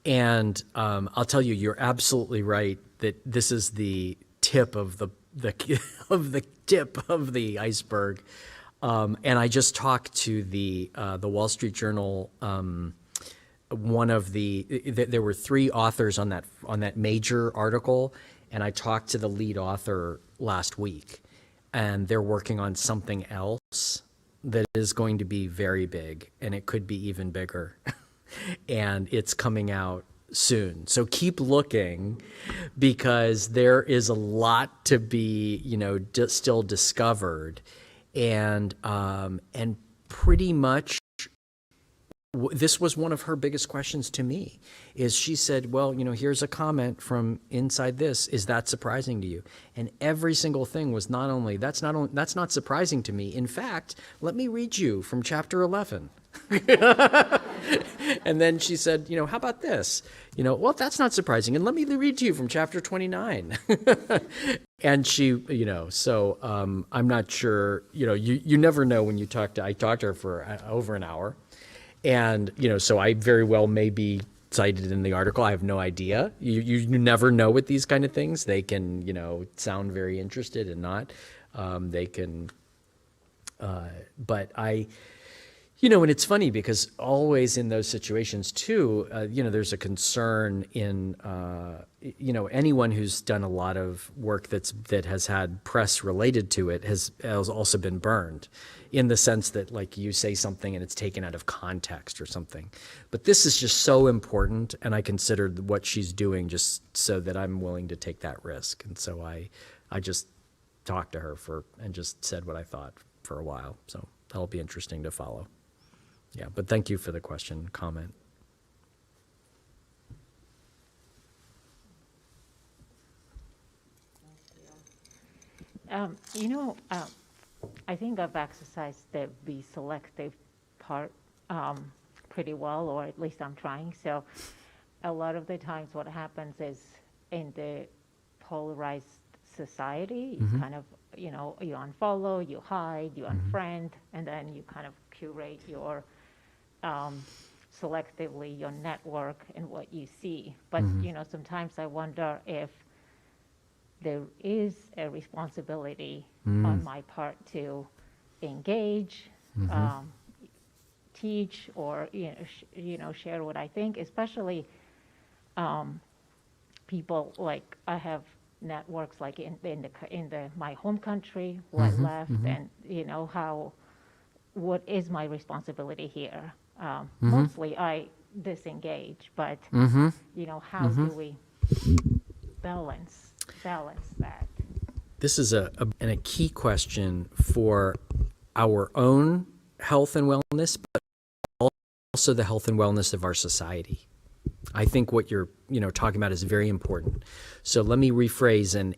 and I'll tell you, you're absolutely right that this is the tip of the tip of the iceberg. And I just talked to the Wall Street Journal. One of there were 3 authors on that major article, and I talked to the lead author last week, and they're working on something else that is going to be very big, and it could be even bigger, and it's coming out soon. So keep looking, because there is a lot to be, still discovered, and pretty much this was one of her biggest questions to me. Is she said, well, here's a comment from inside this. Is that surprising to you? And every single thing was that's not surprising to me. In fact, let me read you from chapter 11. And then she said, how about this? Well, that's not surprising. And let me read to you from chapter 29. And she, so I'm not sure, you never know when I talked to her for over an hour. And, so I very well may be cited in the article. I have no idea. You never know with these kind of things. They can, sound very interested and not. They can, but and it's funny because always in those situations too, there's a concern in, anyone who's done a lot of work that has had press related to it has also been burned, in the sense that like you say something and it's taken out of context or something. But this is just so important, and I considered what she's doing just so that I'm willing to take that risk. And so I just talked to her and just said what I thought for a while. So that'll be interesting to follow. Yeah, but thank you for the comment. I think I've exercised the be selective part pretty well, or at least I'm trying. So a lot of the times what happens is in the polarized society, you kind of, you unfollow, you hide, you unfriend, and then you kind of curate your selectively your network and what you see. But, sometimes I wonder if there is a responsibility on my part to engage, teach, or share what I think, especially people like I have networks like in my home country who I left, and what is my responsibility here? Mostly I disengage, but how do we balance that? This is a key question for our own health and wellness, but also the health and wellness of our society. I think what you're talking about is very important. So let me rephrase and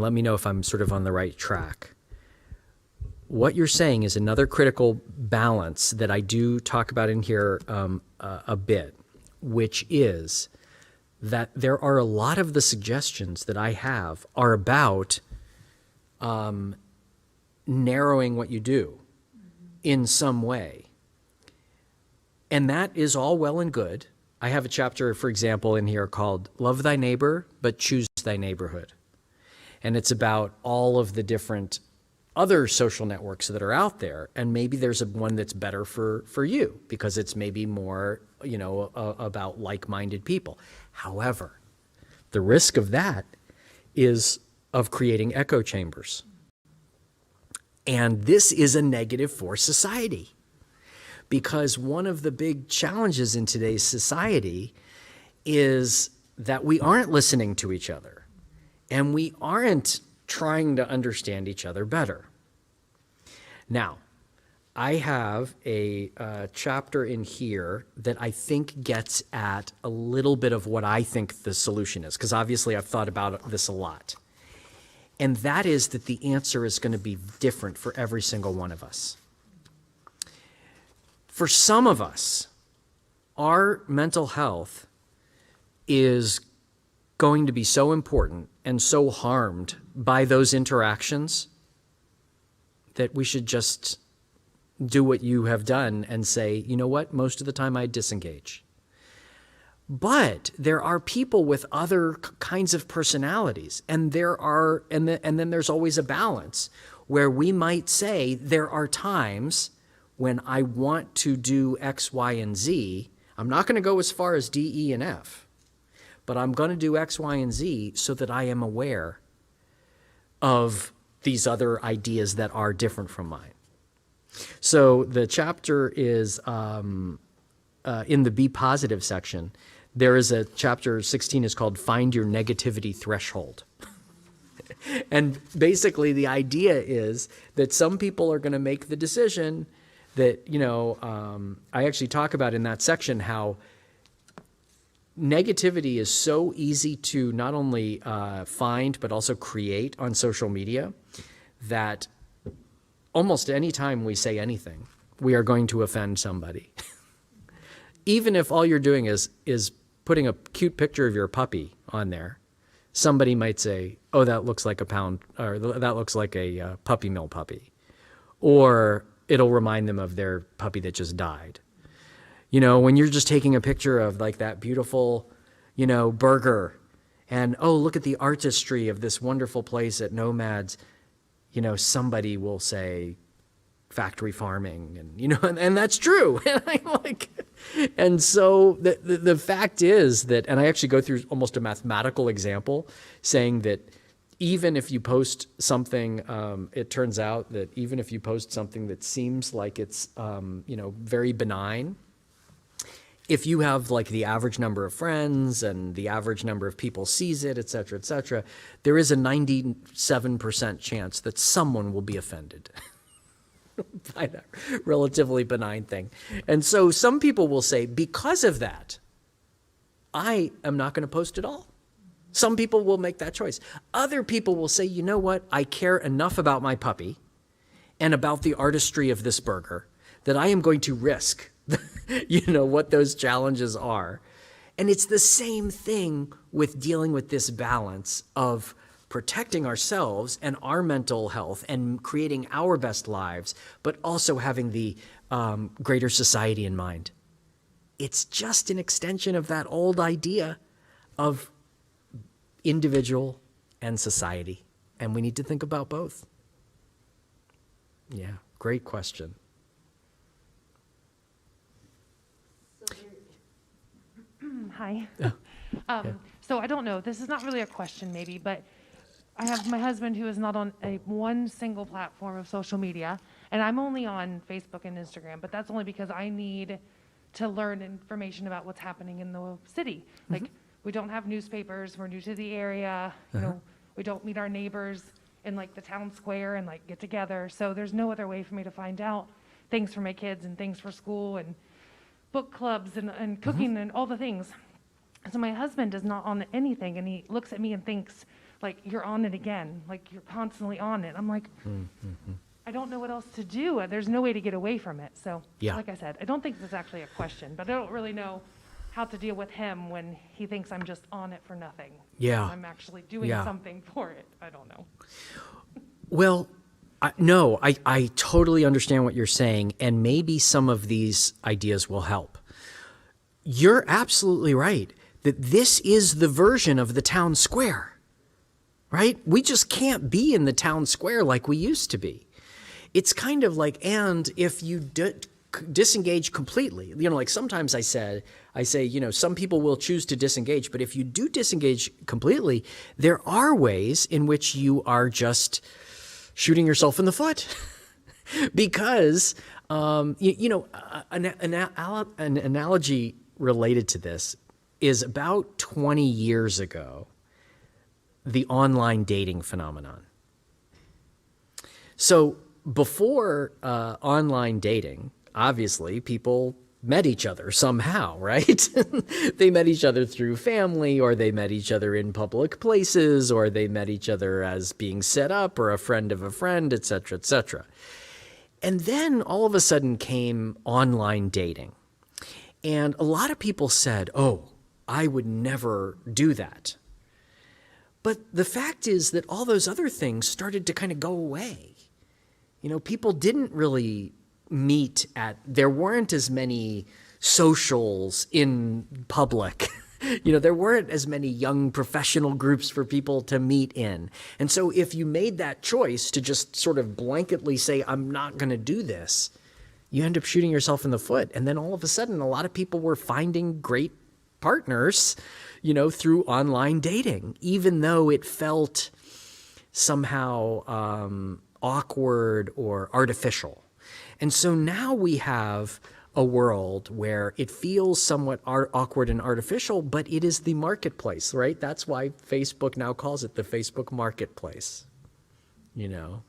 let me know if I'm sort of on the right track. What you're saying is another critical balance that I do talk about in here a bit, which is that there are a lot of the suggestions that I have are about narrowing what you do in some way. And that is all well and good. I have a chapter, for example, in here called Love Thy Neighbor, but Choose Thy Neighborhood. And it's about all of the different other social networks that are out there, and maybe there's one that's better for you because it's maybe more about like-minded people. However, the risk of that is of creating echo chambers, and this is a negative for society, because one of the big challenges in today's society is that we aren't listening to each other, and we aren't trying to understand each other better. Now, I have a chapter in here that I think gets at a little bit of what I think the solution is, because obviously I've thought about this a lot. And that is that the answer is going to be different for every single one of us. For some of us, our mental health is going to be so important and so harmed by those interactions that we should just do what you have done and say, you know what, most of the time I disengage. But there are people with other kinds of personalities, and then there's always a balance where we might say there are times when I want to do X, Y, and Z. I'm not going to go as far as D, E, and F, but I'm going to do X, Y, and Z so that I am aware of these other ideas that are different from mine. So the chapter is in the Be Positive section. There is a chapter 16 is called Find Your Negativity Threshold. And basically the idea is that some people are going to make the decision that, I actually talk about in that section how negativity is so easy to not only find but also create on social media that almost any time we say anything, we are going to offend somebody. Even if all you're doing is putting a cute picture of your puppy on there, somebody might say, oh, that looks like that looks like a puppy mill puppy. Or it'll remind them of their puppy that just died. When you're just taking a picture of like that beautiful, burger, and oh, look at the artistry of this wonderful place at Nomads, somebody will say factory farming, and and that's true. And so the fact is that, and I actually go through almost a mathematical example saying that even if you post something, it turns out that even if you post something that seems like it's, very benign, if you have like the average number of friends and the average number of people sees it, et cetera, there is a 97% chance that someone will be offended by that relatively benign thing. And so some people will say, because of that, I am not going to post at all. Some people will make that choice. Other people will say, you know what, I care enough about my puppy and about the artistry of this burger that I am going to risk what those challenges are. And it's the same thing with dealing with this balance of protecting ourselves and our mental health and creating our best lives, but also having the greater society in mind. It's just an extension of that old idea of individual and society, and we need to think about both. Yeah, great question. Hi. So I don't know, this is not really a question maybe, but I have my husband who is not on one single platform of social media, and I'm only on Facebook and Instagram, but that's only because I need to learn information about what's happening in the city. Like, we don't have newspapers, we're new to the area, you know, we don't meet our neighbors in like the town square and like get together, so there's no other way for me to find out things for my kids and things for school and book clubs and cooking and all the things. So my husband is not on anything, and he looks at me and thinks, like, you're on it again, like you're constantly on it. I'm like, I don't know what else to do. There's no way to get away from it. So, Yeah. like I said, I don't think this is actually a question, but I don't really know how to deal with him when he thinks I'm just on it for nothing. Yeah. I'm actually doing Yeah. something for it. I don't know. Well, no, I totally understand what you're saying, and maybe some of these ideas will help. You're absolutely right that this is the version of the town square, right? We just can't be in the town square like we used to be. It's kind of like, and if you disengage completely, you know, like sometimes I say, you know, some people will choose to disengage, but if you do disengage completely, there are ways in which you are just shooting yourself in the foot. Because, you know, an analogy related to this is about 20 years ago, the online dating phenomenon. So before online dating, obviously people met each other somehow, right? They met each other through family, or they met each other in public places, or they met each other as being set up, or a friend of a friend, et cetera, et cetera. And then all of a sudden came online dating. And a lot of people said, oh, I would never do that. But the fact is that all those other things started to kind of go away. You know, people didn't really meet there weren't as many socials in public. You know, there weren't as many young professional groups for people to meet in. And so if you made that choice to just sort of blanketly say, I'm not going to do this, you end up shooting yourself in the foot. And then all of a sudden, a lot of people were finding great partners, you know, through online dating, even though it felt somehow awkward or artificial. And so now we have a world where it feels somewhat awkward and artificial, but it is the marketplace, right? That's why Facebook now calls it the Facebook marketplace, you know?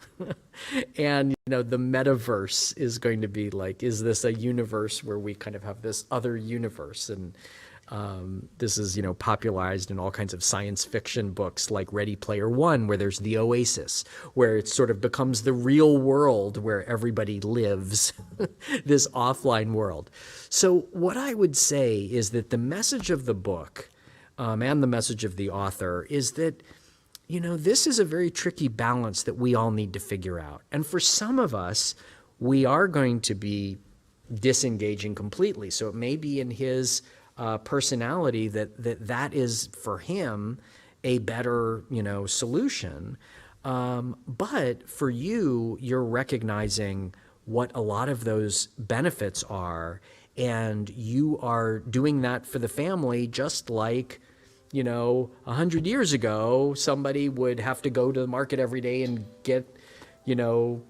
And, you know, the metaverse is going to be like, is this a universe where we kind of have this other universe? And this is, you know, popularized in all kinds of science fiction books like Ready Player One, where there's the oasis, where it sort of becomes the real world where everybody lives, this offline world. So what I would say is that the message of the book and the message of the author is that, you know, this is a very tricky balance that we all need to figure out. And for some of us, we are going to be disengaging completely. So it may be in his personality that is for him a better, you know, solution. But for you, you're recognizing what a lot of those benefits are, and you are doing that for the family, just like, you know, 100 years ago, somebody would have to go to the market every day and get, you know,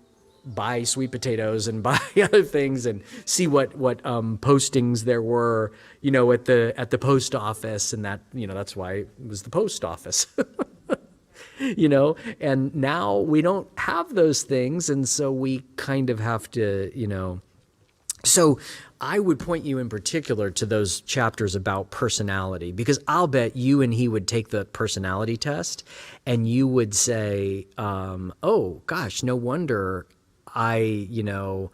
buy sweet potatoes and buy other things and see what postings there were, you know, at the post office, and that, you know, that's why it was the post office. You know, and now we don't have those things, and so we kind of have to, you know. So I would point you in particular to those chapters about personality, because I'll bet you and he would take the personality test and you would say, oh gosh, no wonder I, you know,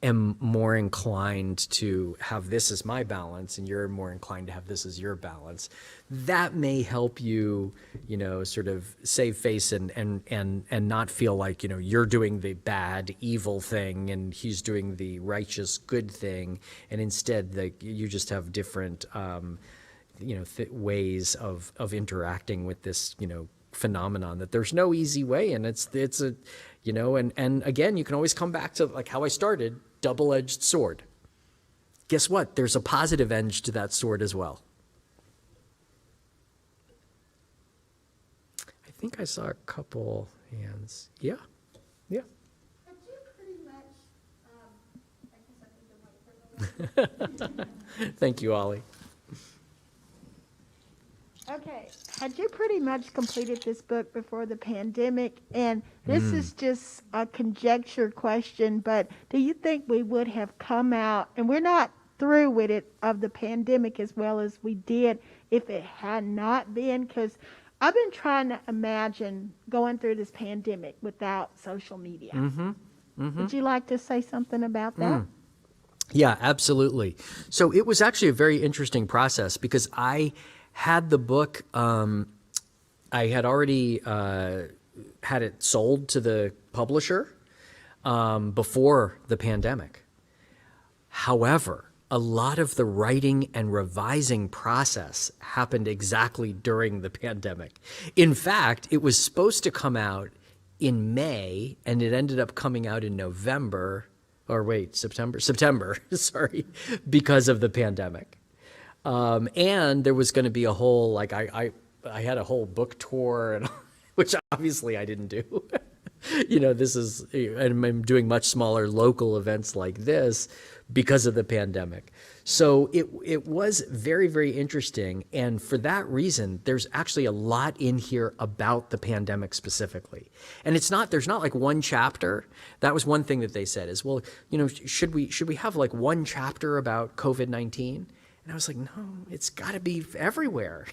am more inclined to have this as my balance and you're more inclined to have this as your balance. That may help you, you know, sort of save face and not feel like, you know, you're doing the bad, evil thing and he's doing the righteous, good thing. And instead, you just have different, ways of interacting with this, phenomenon, that there's no easy way. And it's a, and again, you can always come back to like how I started, double-edged sword. Guess what? There's a positive edge to that sword as well. I think I saw a couple hands. Yeah. Yeah. But you pretty much, I guess I think I'm Thank you, Ollie. Okay, had you pretty much completed this book before the pandemic? And this is just a conjecture question, but do you think we would have come out, and we're not through with it, of the pandemic as well as we did if it had not been? Because I've been trying to imagine going through this pandemic without social media. Would you like to say something about that? Yeah, absolutely. So it was actually a very interesting process because I had the book, I had already had it sold to the publisher before the pandemic. However, a lot of the writing and revising process happened exactly during the pandemic. In fact, it was supposed to come out in May, and it ended up coming out in September, sorry, because of the pandemic. And there was going to be a whole, like, I had a whole book tour, and which obviously I didn't do. This is, and I'm doing much smaller local events like this because of the pandemic. So it was very, very interesting. And for that reason, there's actually a lot in here about the pandemic specifically. And there's not like one chapter. That was one thing that they said is, well, should we have like one chapter about COVID-19? And I was like, no, it's got to be everywhere,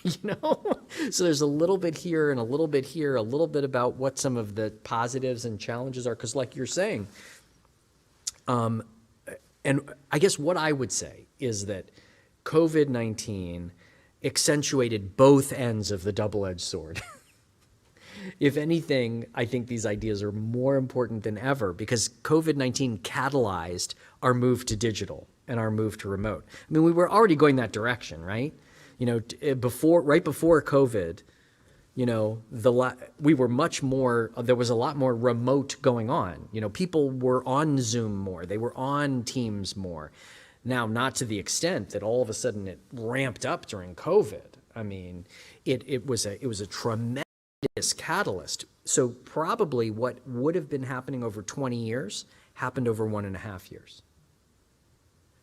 So there's a little bit here and a little bit here, a little bit about what some of the positives and challenges are. Because like you're saying, and I guess what I would say is that COVID-19 accentuated both ends of the double-edged sword. If anything, I think these ideas are more important than ever because COVID-19 catalyzed our move to digital and our move to remote. I mean, we were already going that direction, right? Right before COVID, we were much more, there was a lot more remote going on. People were on Zoom more, they were on Teams more. Now, not to the extent that all of a sudden it ramped up during COVID. I mean, it was a tremendous catalyst. So probably what would have been happening over 20 years happened over 1.5 years.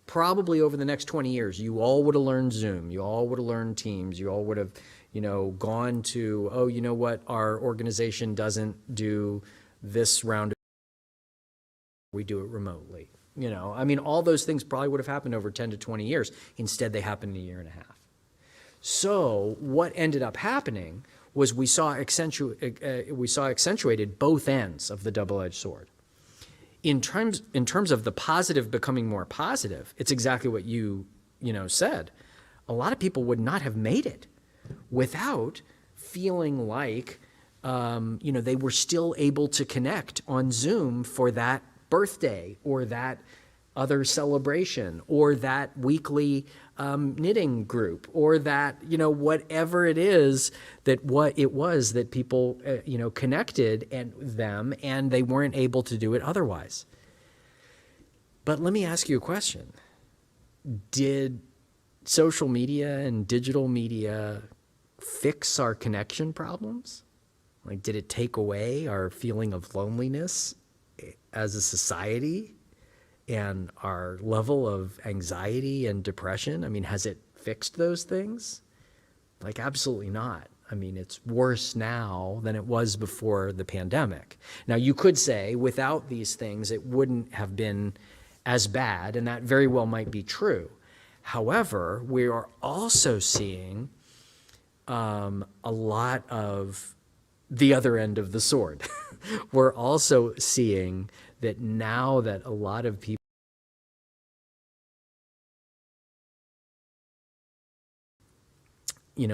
Probably over the next 20 years, you all would have learned Zoom, you all would have learned Teams, you all would have, gone to, oh, you know what, our organization doesn't do this round of, we do it remotely. I mean, all those things probably would have happened over 10 to 20 years. Instead, they happened in 1.5 years. So what ended up happening was we saw accentuated both ends of the double-edged sword. In terms of the positive becoming more positive, it's exactly what you said. A lot of people would not have made it without feeling like they were still able to connect on Zoom for that birthday or that other celebration or that weekly knitting group or that, whatever it is that people, connected them and they weren't able to do it otherwise. But let me ask you a question. Did social media and digital media fix our connection problems? Like, did it take away our feeling of loneliness as a society? And our level of anxiety and depression? I mean, has it fixed those things? Like, absolutely not. I mean, it's worse now than it was before the pandemic. Now, you could say without these things, it wouldn't have been as bad, and that very well might be true. However, we are also seeing a lot of the other end of the sword. We're also seeing that now that a lot of people,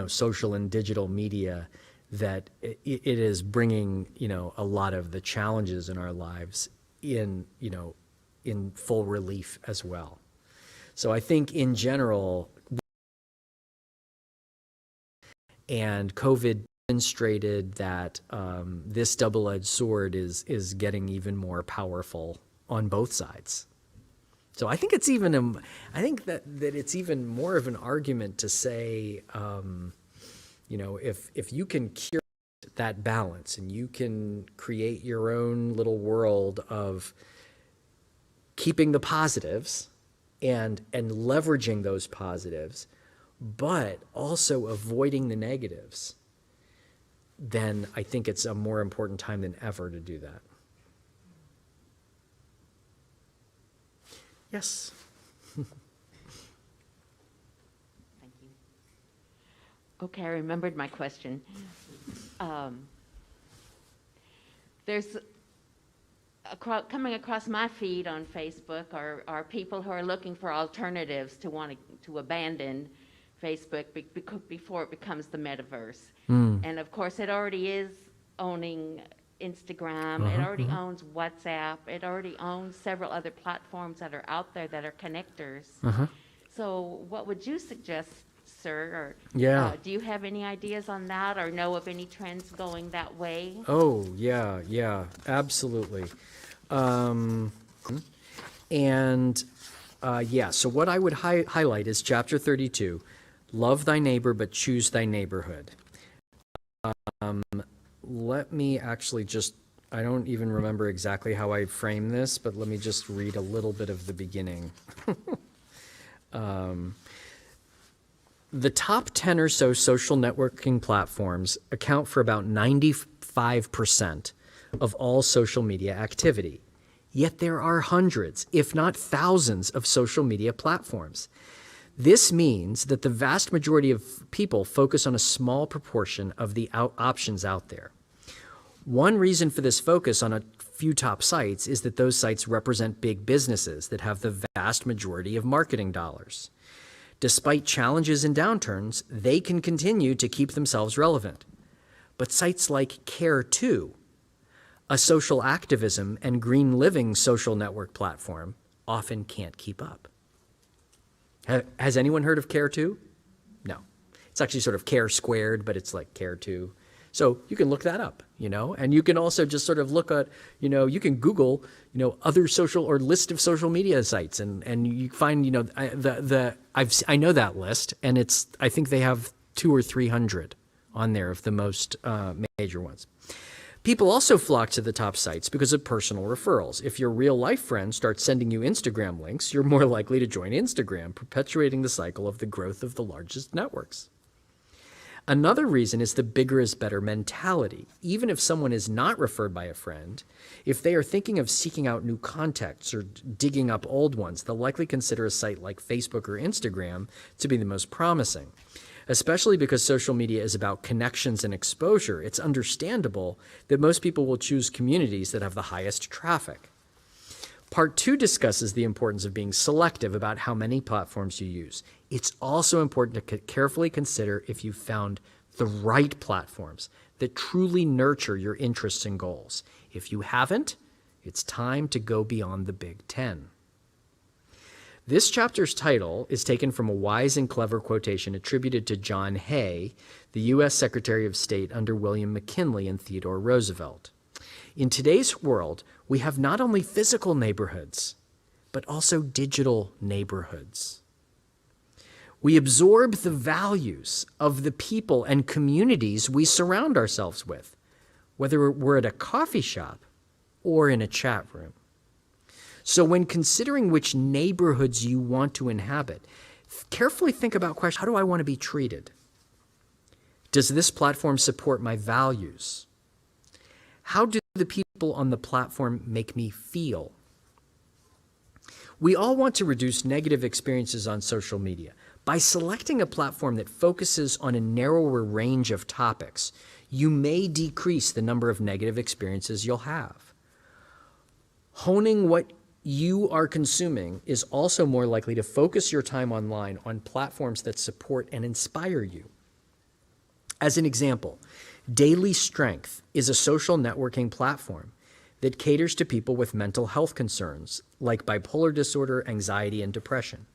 social and digital media, that it is bringing, a lot of the challenges in our lives in full relief as well. So I think in general, And COVID demonstrated that this double-edged sword is getting even more powerful on both sides. So I think it's even I think that it's even more of an argument to say, if you can curate that balance and you can create your own little world of keeping the positives and leveraging those positives, but also avoiding the negatives, then I think it's a more important time than ever to do that. Yes. Thank you. Okay, I remembered my question. There's coming across my feed on Facebook are people who are looking for alternatives to abandon Facebook before it becomes the metaverse. And of course, it already is owning Instagram. It already owns WhatsApp. It already owns several other platforms that are out there that are connectors. So what would you suggest, sir? Or do you have any ideas on that or know of any trends going that way? Oh, yeah, absolutely. So what I would highlight is chapter 32, love thy neighbor, but choose thy neighborhood. Let me actually I don't even remember exactly how I frame this, but let me just read a little bit of the beginning. The top 10 or so social networking platforms account for about 95% of all social media activity. Yet there are hundreds, if not thousands, of social media platforms. This means that the vast majority of people focus on a small proportion of the options out there. One reason for this focus on a few top sites is that those sites represent big businesses that have the vast majority of marketing dollars. Despite challenges and downturns, they can continue to keep themselves relevant. But sites like Care2, a social activism and green living social network platform, often can't keep up. Has anyone heard of Care2? No. It's actually sort of Care squared, but it's like Care2. So you can look that up, and you can also just sort of look at, you can Google, other social or list of social media sites, and you find, I know that list, and I think they have 200 or 300 on there of the most major ones. People also flock to the top sites because of personal referrals. If your real life friends start sending you Instagram links, you're more likely to join Instagram, perpetuating the cycle of the growth of the largest networks. Another reason is the bigger is better mentality. Even if someone is not referred by a friend, if they are thinking of seeking out new contacts or digging up old ones, they'll likely consider a site like Facebook or Instagram to be the most promising. Especially because social media is about connections and exposure, it's understandable that most people will choose communities that have the highest traffic. Part 2 discusses the importance of being selective about how many platforms you use. It's also important to carefully consider if you've found the right platforms that truly nurture your interests and goals. If you haven't, it's time to go beyond the Big 10. This chapter's title is taken from a wise and clever quotation attributed to John Hay, the U.S. Secretary of State under William McKinley and Theodore Roosevelt. In today's world, we have not only physical neighborhoods, but also digital neighborhoods. We absorb the values of the people and communities we surround ourselves with, whether we're at a coffee shop or in a chat room. So when considering which neighborhoods you want to inhabit, carefully think about questions. How do I want to be treated? Does this platform support my values? How do the people on the platform make me feel? We all want to reduce negative experiences on social media. By selecting a platform that focuses on a narrower range of topics, you may decrease the number of negative experiences you'll have. Honing what you are consuming is also more likely to focus your time online on platforms that support and inspire you. As an example, Daily Strength is a social networking platform that caters to people with mental health concerns like bipolar disorder, anxiety, and depression.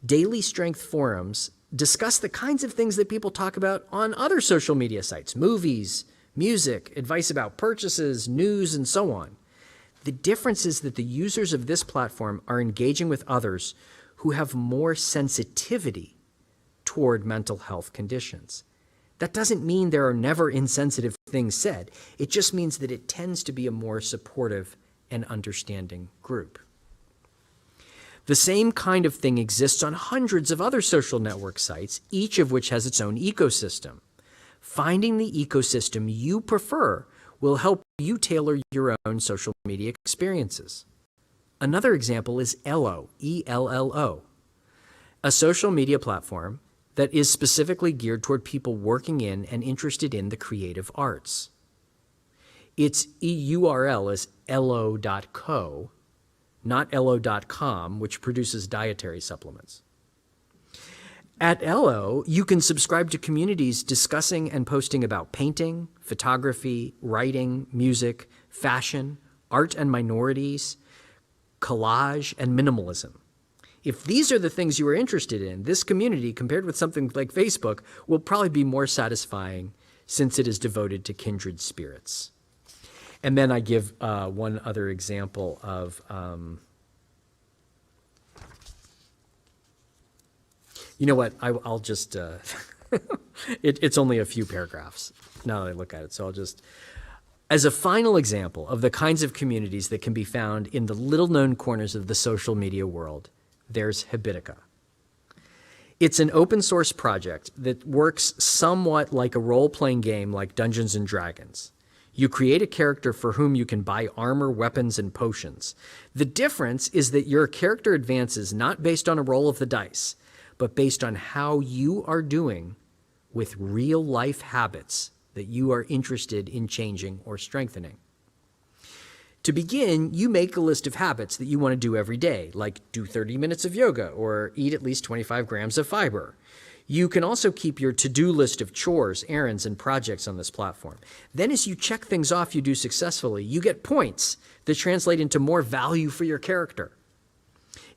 Daily Strength forums discuss the kinds of things that people talk about on other social media sites, movies, music, advice about purchases, news, and so on. The difference is that the users of this platform are engaging with others who have more sensitivity toward mental health conditions. That doesn't mean there are never insensitive things said. It just means that it tends to be a more supportive and understanding group. The same kind of thing exists on hundreds of other social network sites, each of which has its own ecosystem. Finding the ecosystem you prefer will help you tailor your own social media experiences. Another example is Ello, E-L-L-O, a social media platform that is specifically geared toward people working in and interested in the creative arts. Its URL is ello.co, not ello.com, which produces dietary supplements. At Ello, you can subscribe to communities discussing and posting about painting, photography, writing, music, fashion, art and minorities, collage, and minimalism. If these are the things you are interested in, this community, compared with something like Facebook, will probably be more satisfying since it is devoted to kindred spirits. And then I give one other example of, you know what, I'll just, it's only a few paragraphs now that I look at it, so I'll just, as a final example of the kinds of communities that can be found in the little-known corners of the social media world, there's Habitica. It's an open source project that works somewhat like a role-playing game like Dungeons and Dragons. You create a character for whom you can buy armor, weapons, and potions. The difference is that your character advances not based on a roll of the dice, but based on how you are doing with real-life habits that you are interested in changing or strengthening. To begin, you make a list of habits that you want to do every day, like do 30 minutes of yoga or eat at least 25 grams of fiber. You can also keep your to-do list of chores, errands, and projects on this platform. Then as you check things off you do successfully, you get points that translate into more value for your character,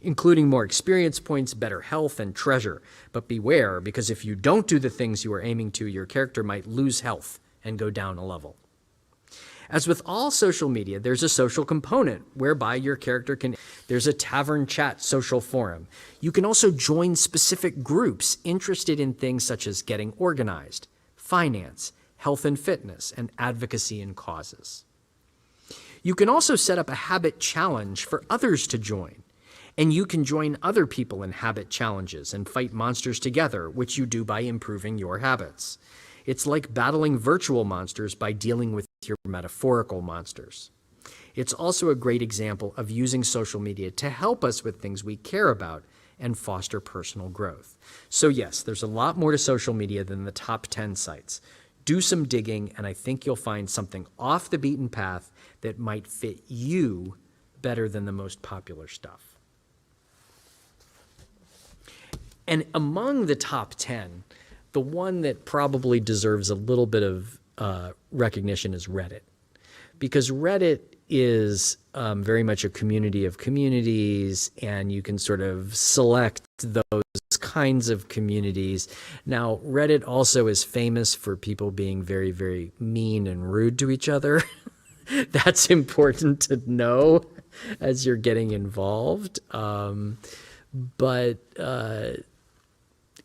including more experience points, better health, and treasure. But beware, because if you don't do the things you are aiming to, your character might lose health and go down a level. As with all social media, there's a social component whereby your character can, there's a tavern chat social forum. You can also join specific groups interested in things such as getting organized, finance, health and fitness, and advocacy and causes. You can also set up a habit challenge for others to join, and you can join other people in habit challenges and fight monsters together, which you do by improving your habits. It's like battling virtual monsters by dealing with your metaphorical monsters. It's also a great example of using social media to help us with things we care about and foster personal growth. So yes, there's a lot more to social media than the top 10 sites. Do some digging, and I think you'll find something off the beaten path that might fit you better than the most popular stuff. And among the top 10, the one that probably deserves a little bit of recognition is Reddit, because Reddit is very much a community of communities, and you can sort of select those kinds of communities. Now, Reddit also is famous for people being very, very mean and rude to each other. That's important to know as you're getting involved. But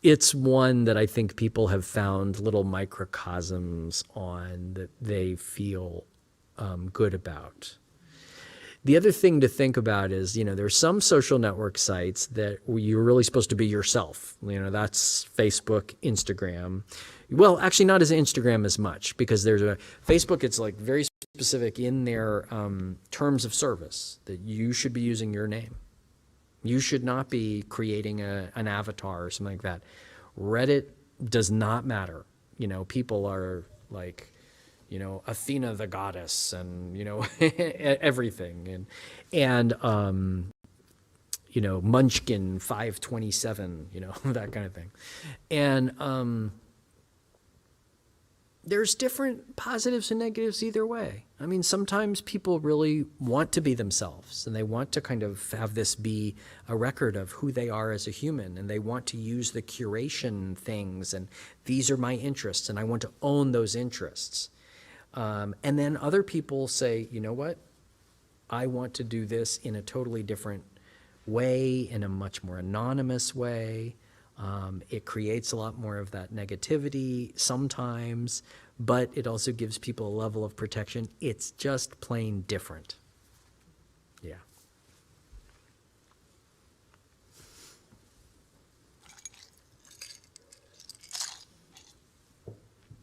it's one that I think people have found little microcosms on that they feel good about. The other thing to think about is, there's some social network sites that you're really supposed to be yourself. That's Facebook, Instagram. Well, actually not as Instagram as much, because there's a Facebook, it's like very specific in their terms of service that you should be using your name. You should not be creating an avatar or something like that. Reddit does not matter. People are like, Athena the goddess and, everything. And Munchkin 527, that kind of thing. And there's different positives and negatives either way. I mean, sometimes people really want to be themselves and they want to kind of have this be a record of who they are as a human, and they want to use the curation things, and these are my interests and I want to own those interests. And then other people say, you know what? I want to do this in a totally different way, in a much more anonymous way. It creates a lot more of that negativity sometimes, but it also gives people a level of protection. It's just plain different. Yeah.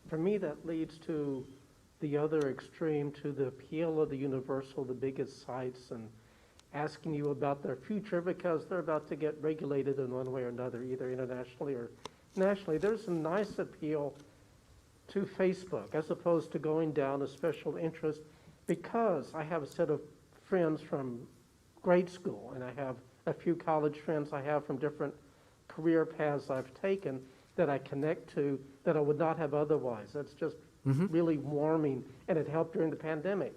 For me, that leads to the other extreme, to the appeal of the universal, the biggest sites, and asking you about their future because they're about to get regulated in one way or another, either internationally or nationally. There's a nice appeal to Facebook as opposed to going down a special interest, because I have a set of friends from grade school, and I have a few college friends I have from different career paths I've taken that I connect to that I would not have otherwise. That's just really warming, and it helped during the pandemic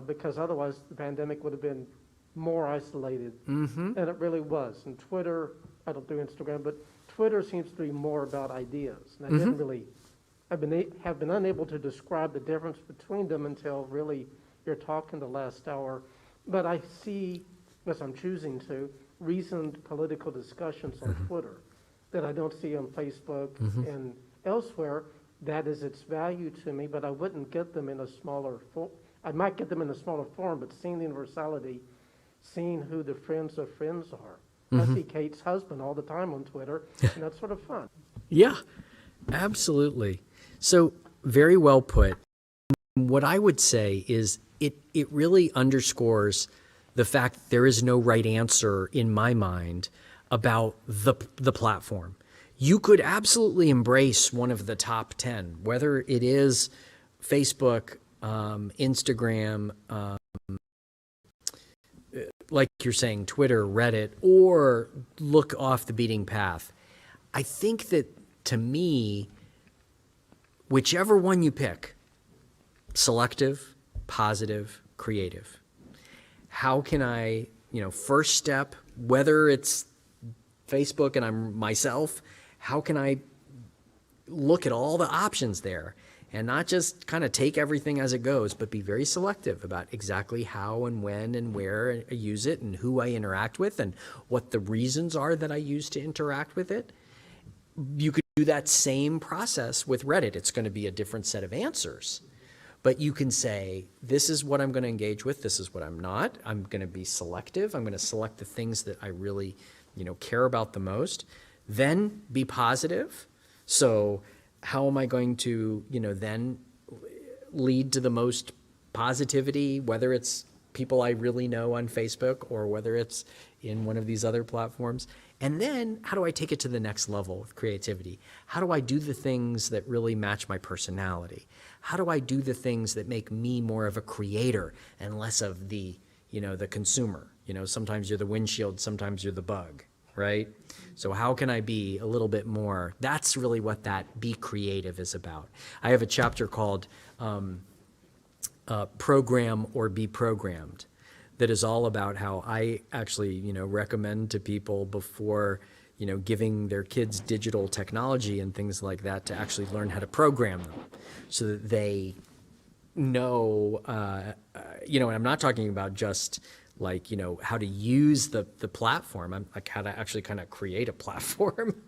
because otherwise the pandemic would have been more isolated than it really was. And Twitter, I don't do Instagram, but Twitter seems to be more about ideas. And I didn't really, have been unable to describe the difference between them until really you're talking the last hour. But I see, as I'm choosing to, reasoned political discussions on Twitter that I don't see on Facebook and elsewhere. That is its value to me, but I wouldn't get them in a smaller form. I might get them in a smaller form, but seeing the universality, seeing who the friends of friends are. I see Kate's husband all the time on Twitter, and that's sort of fun. Yeah, absolutely. So very well put. What I would say is it really underscores the fact that there is no right answer in my mind about the platform. You could absolutely embrace one of the top 10, whether it is Facebook, Instagram, like you're saying, Twitter, Reddit, or look off the beaten path. I think that, to me, whichever one you pick, selective, positive, creative, how can I, first step, whether it's Facebook and I'm myself, how can I look at all the options there and not just kind of take everything as it goes, but be very selective about exactly how and when and where I use it and who I interact with and what the reasons are that I use to interact with it. You could do that same process with Reddit. It's going to be a different set of answers. But you can say, this is what I'm going to engage with, this is what I'm not. I'm going to be selective. I'm going to select the things that I really, care about the most. Then be positive. So how am I going to, then lead to the most positivity, whether it's people I really know on Facebook or whether it's in one of these other platforms? And then how do I take it to the next level with creativity? How do I do the things that really match my personality? How do I do the things that make me more of a creator and less of the, the consumer? Sometimes you're the windshield, sometimes you're the bug, right? So how can I be a little bit more? That's really what that be creative is about. I have a chapter called Program or Be Programmed that is all about how I actually, recommend to people before, giving their kids digital technology and things like that to actually learn how to program them so that they know, and I'm not talking about just like, how to use the platform. I'm like how to actually kind of create a platform.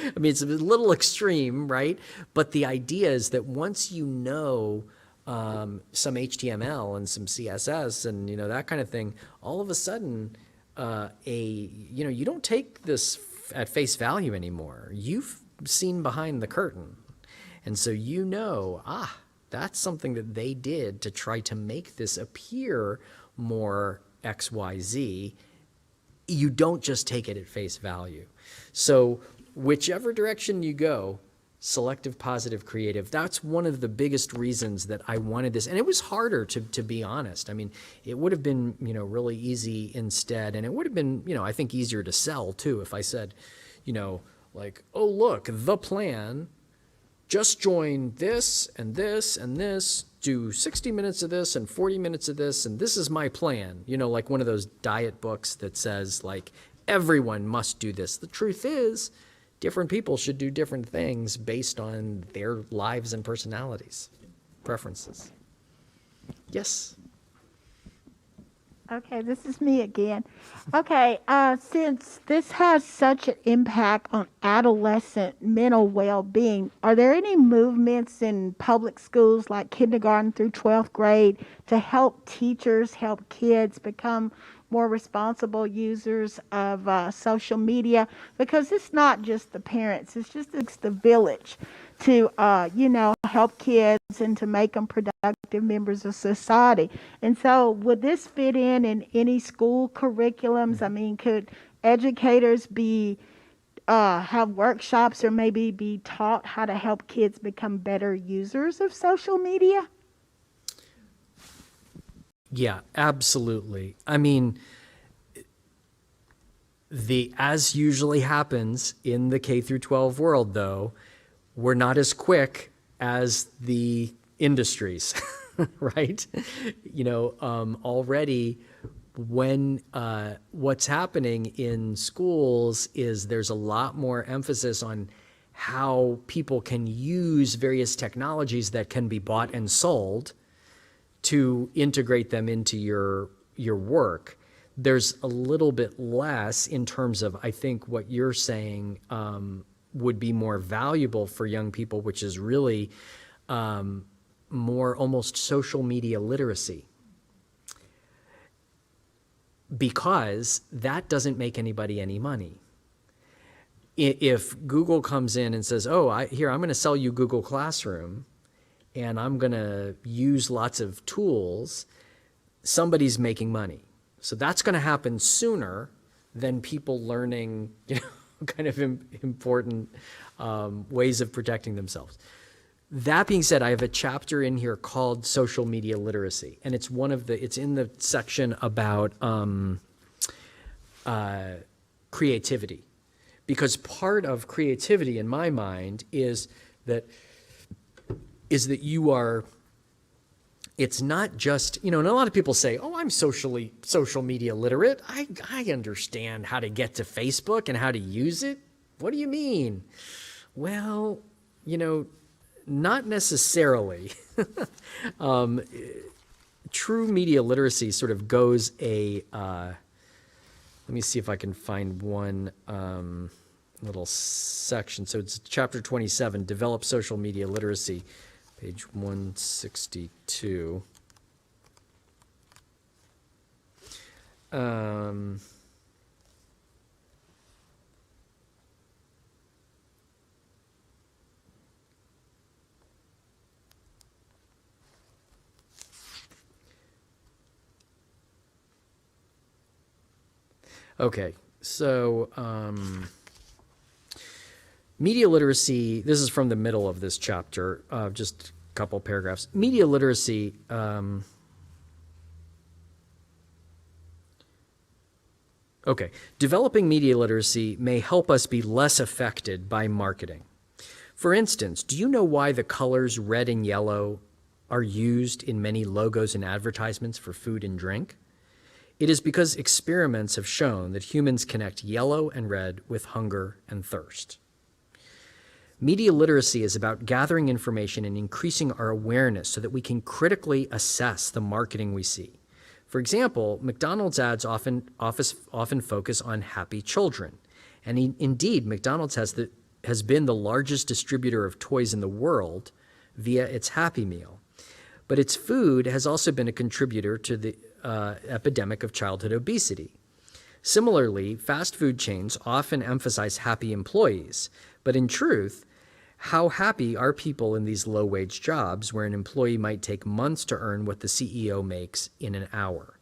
I mean, it's a little extreme, right? But the idea is that once you know some HTML and some CSS and, that kind of thing, all of a sudden, you don't take this at face value anymore. You've seen behind the curtain. And so that's something that they did to try to make this appear more XYZ. You don't just take it at face value. So whichever direction you go, selective, positive, creative, that's one of the biggest reasons that I wanted this. And it was harder, to be honest. I mean, it would have been, really easy instead. And it would have been, I think easier to sell too if I said, like, oh, look, the plan just join this and this and this, do 60 minutes of this and 40 minutes of this, and this is my plan. You know, like one of those diet books that says, like, everyone must do this. The truth is, different people should do different things based on their lives and personalities, preferences. Yes? Okay, this is me again. Okay, since this has such an impact on adolescent mental well-being, are there any movements in public schools like kindergarten through 12th grade to help teachers, help kids become more responsible users of social media? Because it's not just the parents, it's the village to, help kids and to make them productive members of society. And so would this fit in any school curriculums? I mean, could educators have workshops or maybe be taught how to help kids become better users of social media? Yeah, absolutely. I mean, as usually happens in the K through 12 world, though, we're not as quick as the industries, right? Already when what's happening in schools is there's a lot more emphasis on how people can use various technologies that can be bought and sold to integrate them into your work. There's a little bit less in terms of, I think, what you're saying would be more valuable for young people, which is really more almost social media literacy. Because that doesn't make anybody any money. If Google comes in and says, oh, I'm going to sell you Google Classroom, and I'm going to use lots of tools, somebody's making money. So that's going to happen sooner than people learning, kind of important ways of protecting themselves. That being said, I have a chapter in here called Social Media Literacy, and it's in the section about creativity. Because part of creativity, in my mind, is that it's not just, and a lot of people say, oh, I'm social media literate. I understand how to get to Facebook and how to use it. What do you mean? Well, not necessarily. True media literacy sort of goes let me see if I can find one little section. So it's chapter 27, Develop Social Media Literacy, page 162. Okay, so media literacy, this is from the middle of this chapter, just a couple paragraphs. Media literacy, developing media literacy may help us be less affected by marketing. For instance, do you know why the colors red and yellow are used in many logos and advertisements for food and drink? It is because experiments have shown that humans connect yellow and red with hunger and thirst. Media literacy is about gathering information and increasing our awareness so that we can critically assess the marketing we see. For example, McDonald's ads often focus on happy children. And indeed, McDonald's has been the largest distributor of toys in the world via its Happy Meal. But its food has also been a contributor to the epidemic of childhood obesity. Similarly, fast food chains often emphasize happy employees, but in truth, how happy are people in these low-wage jobs where an employee might take months to earn what the CEO makes in an hour?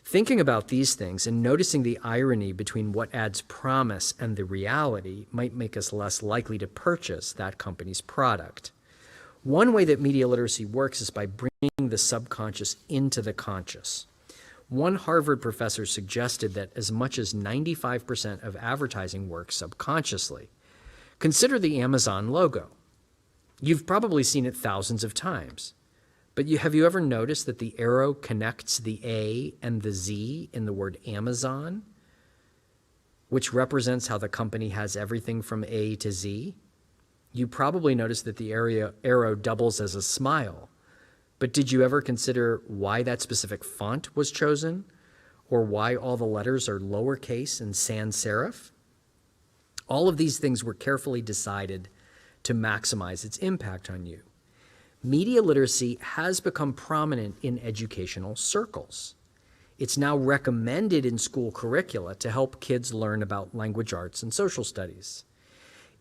Thinking about these things and noticing the irony between what ads promise and the reality might make us less likely to purchase that company's product. One way that media literacy works is by bringing the subconscious into the conscious. One Harvard professor suggested that as much as 95% of advertising works subconsciously. Consider the Amazon logo. You've probably seen it thousands of times. But have you ever noticed that the arrow connects the A and the Z in the word Amazon, which represents how the company has everything from A to Z? You probably noticed that the arrow doubles as a smile. But did you ever consider why that specific font was chosen? Or why all the letters are lowercase and sans serif? All of these things were carefully decided to maximize its impact on you. Media literacy has become prominent in educational circles. It's now recommended in school curricula to help kids learn about language arts and social studies.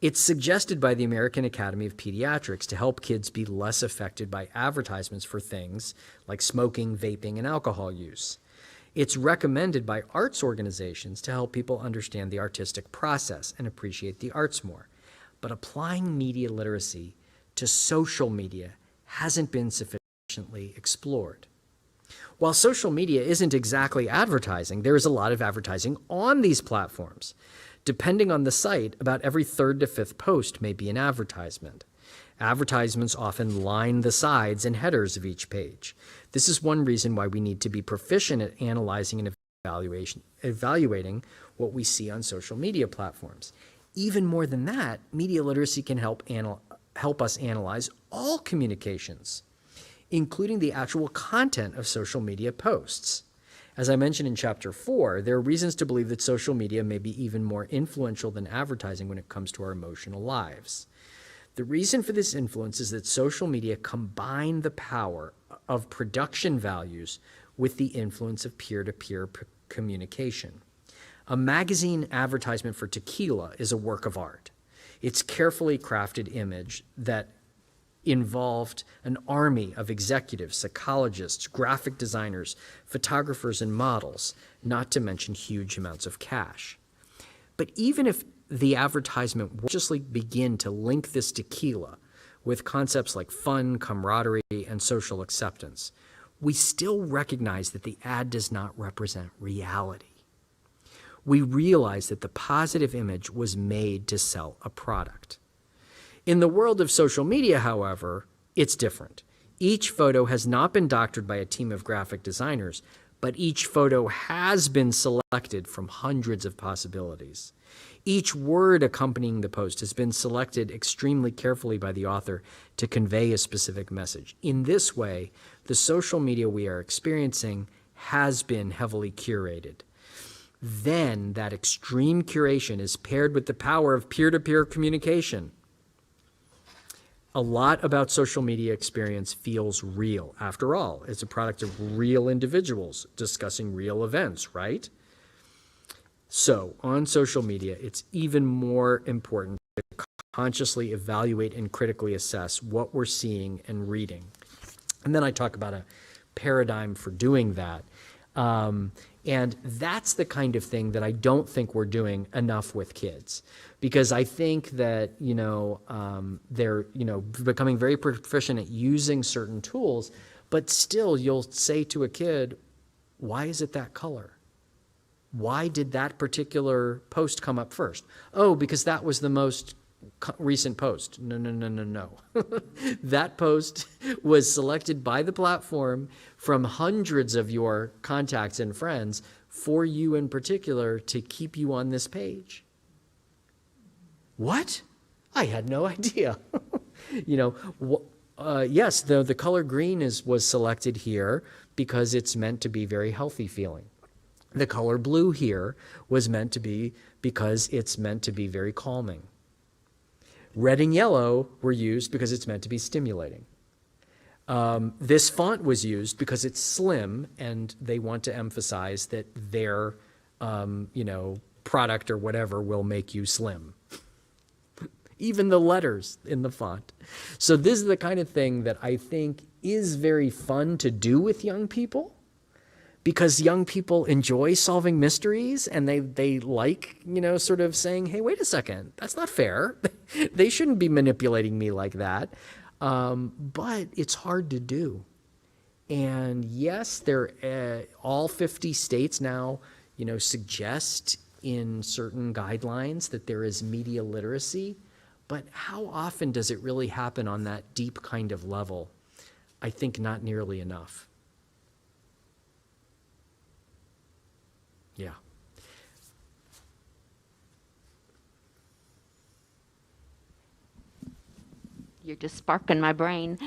It's suggested by the American Academy of Pediatrics to help kids be less affected by advertisements for things like smoking, vaping, and alcohol use. It's recommended by arts organizations to help people understand the artistic process and appreciate the arts more. But applying media literacy to social media hasn't been sufficiently explored. While social media isn't exactly advertising, there is a lot of advertising on these platforms. Depending on the site, about every third to fifth post may be an advertisement. Advertisements often line the sides and headers of each page. This is one reason why we need to be proficient at analyzing and evaluating what we see on social media platforms. Even more than that, media literacy can help us analyze all communications, including the actual content of social media posts. As I mentioned in Chapter 4, there are reasons to believe that social media may be even more influential than advertising when it comes to our emotional lives. The reason for this influence is that social media combine the power of production values with the influence of peer-to-peer communication. A magazine advertisement for tequila is a work of art. It's carefully crafted image that involved an army of executives, psychologists, graphic designers, photographers, and models, not to mention huge amounts of cash. But even if the advertisement will just begin to link this tequila with concepts like fun, camaraderie, and social acceptance, we still recognize that the ad does not represent reality. We realize that the positive image was made to sell a product. In the world of social media, however, it's different. Each photo has not been doctored by a team of graphic designers, but each photo has been selected from hundreds of possibilities. Each word accompanying the post has been selected extremely carefully by the author to convey a specific message. In this way, the social media we are experiencing has been heavily curated. Then that extreme curation is paired with the power of peer-to-peer communication. A lot about social media experience feels real. After all, it's a product of real individuals discussing real events, right? So on social media, it's even more important to consciously evaluate and critically assess what we're seeing and reading. And then I talk about a paradigm for doing that. And that's the kind of thing that I don't think we're doing enough with kids, because I think that, they're, becoming very proficient at using certain tools, but still you'll say to a kid, why is it that color? Why did that particular post come up first? Oh, because that was the most recent post. No. That post was selected by the platform from hundreds of your contacts and friends for you in particular to keep you on this page. What? I had no idea. Yes, the color green was selected here because it's meant to be very healthy feeling. The color blue here was meant to be because it's meant to be very calming. Red and yellow were used because it's meant to be stimulating. This font was used because it's slim and they want to emphasize that their, product or whatever will make you slim. Even the letters in the font. So this is the kind of thing that I think is very fun to do with young people, because young people enjoy solving mysteries and they like, sort of saying, hey, wait a second, that's not fair. They shouldn't be manipulating me like that. But it's hard to do. And yes, all 50 states now, suggest in certain guidelines that there is media literacy, But how often does it really happen on that deep kind of level? I think not nearly enough. Yeah. You're just sparking my brain.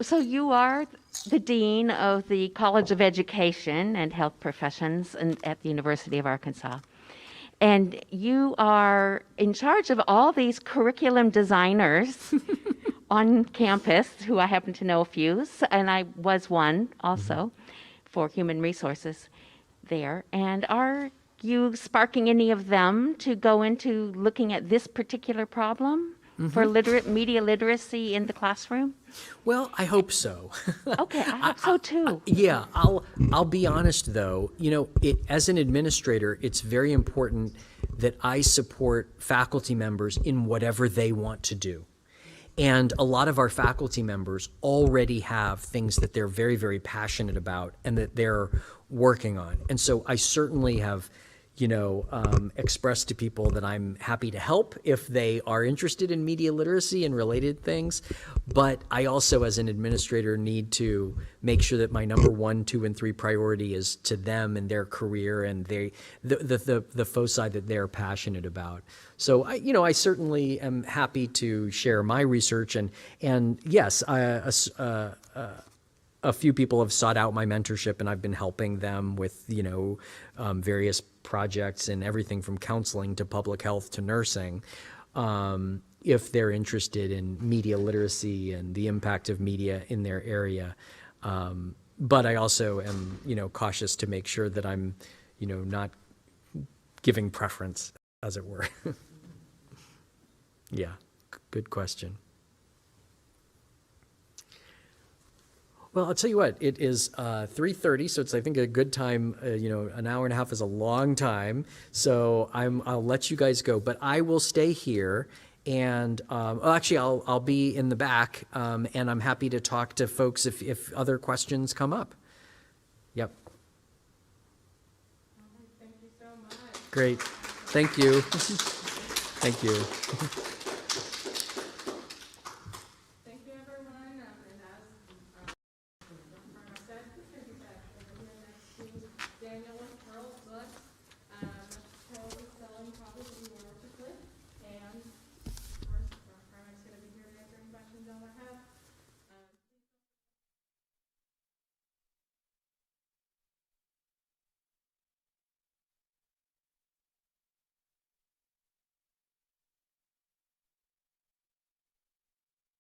So you are the Dean of the College of Education and Health Professions at the University of Arkansas. And you are in charge of all these curriculum designers on campus, who I happen to know a few, and I was one also for human resources there. And are you sparking any of them to go into looking at this particular problem for media literacy in the classroom? Well, I hope so. Okay, I hope so too. Yeah, I'll be honest though, as an administrator, it's very important that I support faculty members in whatever they want to do. And a lot of our faculty members already have things that they're very, very passionate about and that they're working on. And so I certainly have expressed to people that I'm happy to help if they are interested in media literacy and related things. But I also, as an administrator, need to make sure that my number 1, 2, and 3 priority is to them and their career and the foci that they're passionate about. So I certainly am happy to share my research and yes, a few people have sought out my mentorship, and I've been helping them with, various projects and everything from counseling to public health to nursing, if they're interested in media literacy and the impact of media in their area. But I also am, cautious to make sure that I'm, not giving preference, as it were. Yeah, good question. Well, I'll tell you what, it is 3:30, so it's, I think, a good time. An hour and a half is a long time, so I'll let you guys go. But I will stay here, and actually, I'll be in the back, and I'm happy to talk to folks if other questions come up. Yep. Thank you so much. Great. Thank you. Thank you.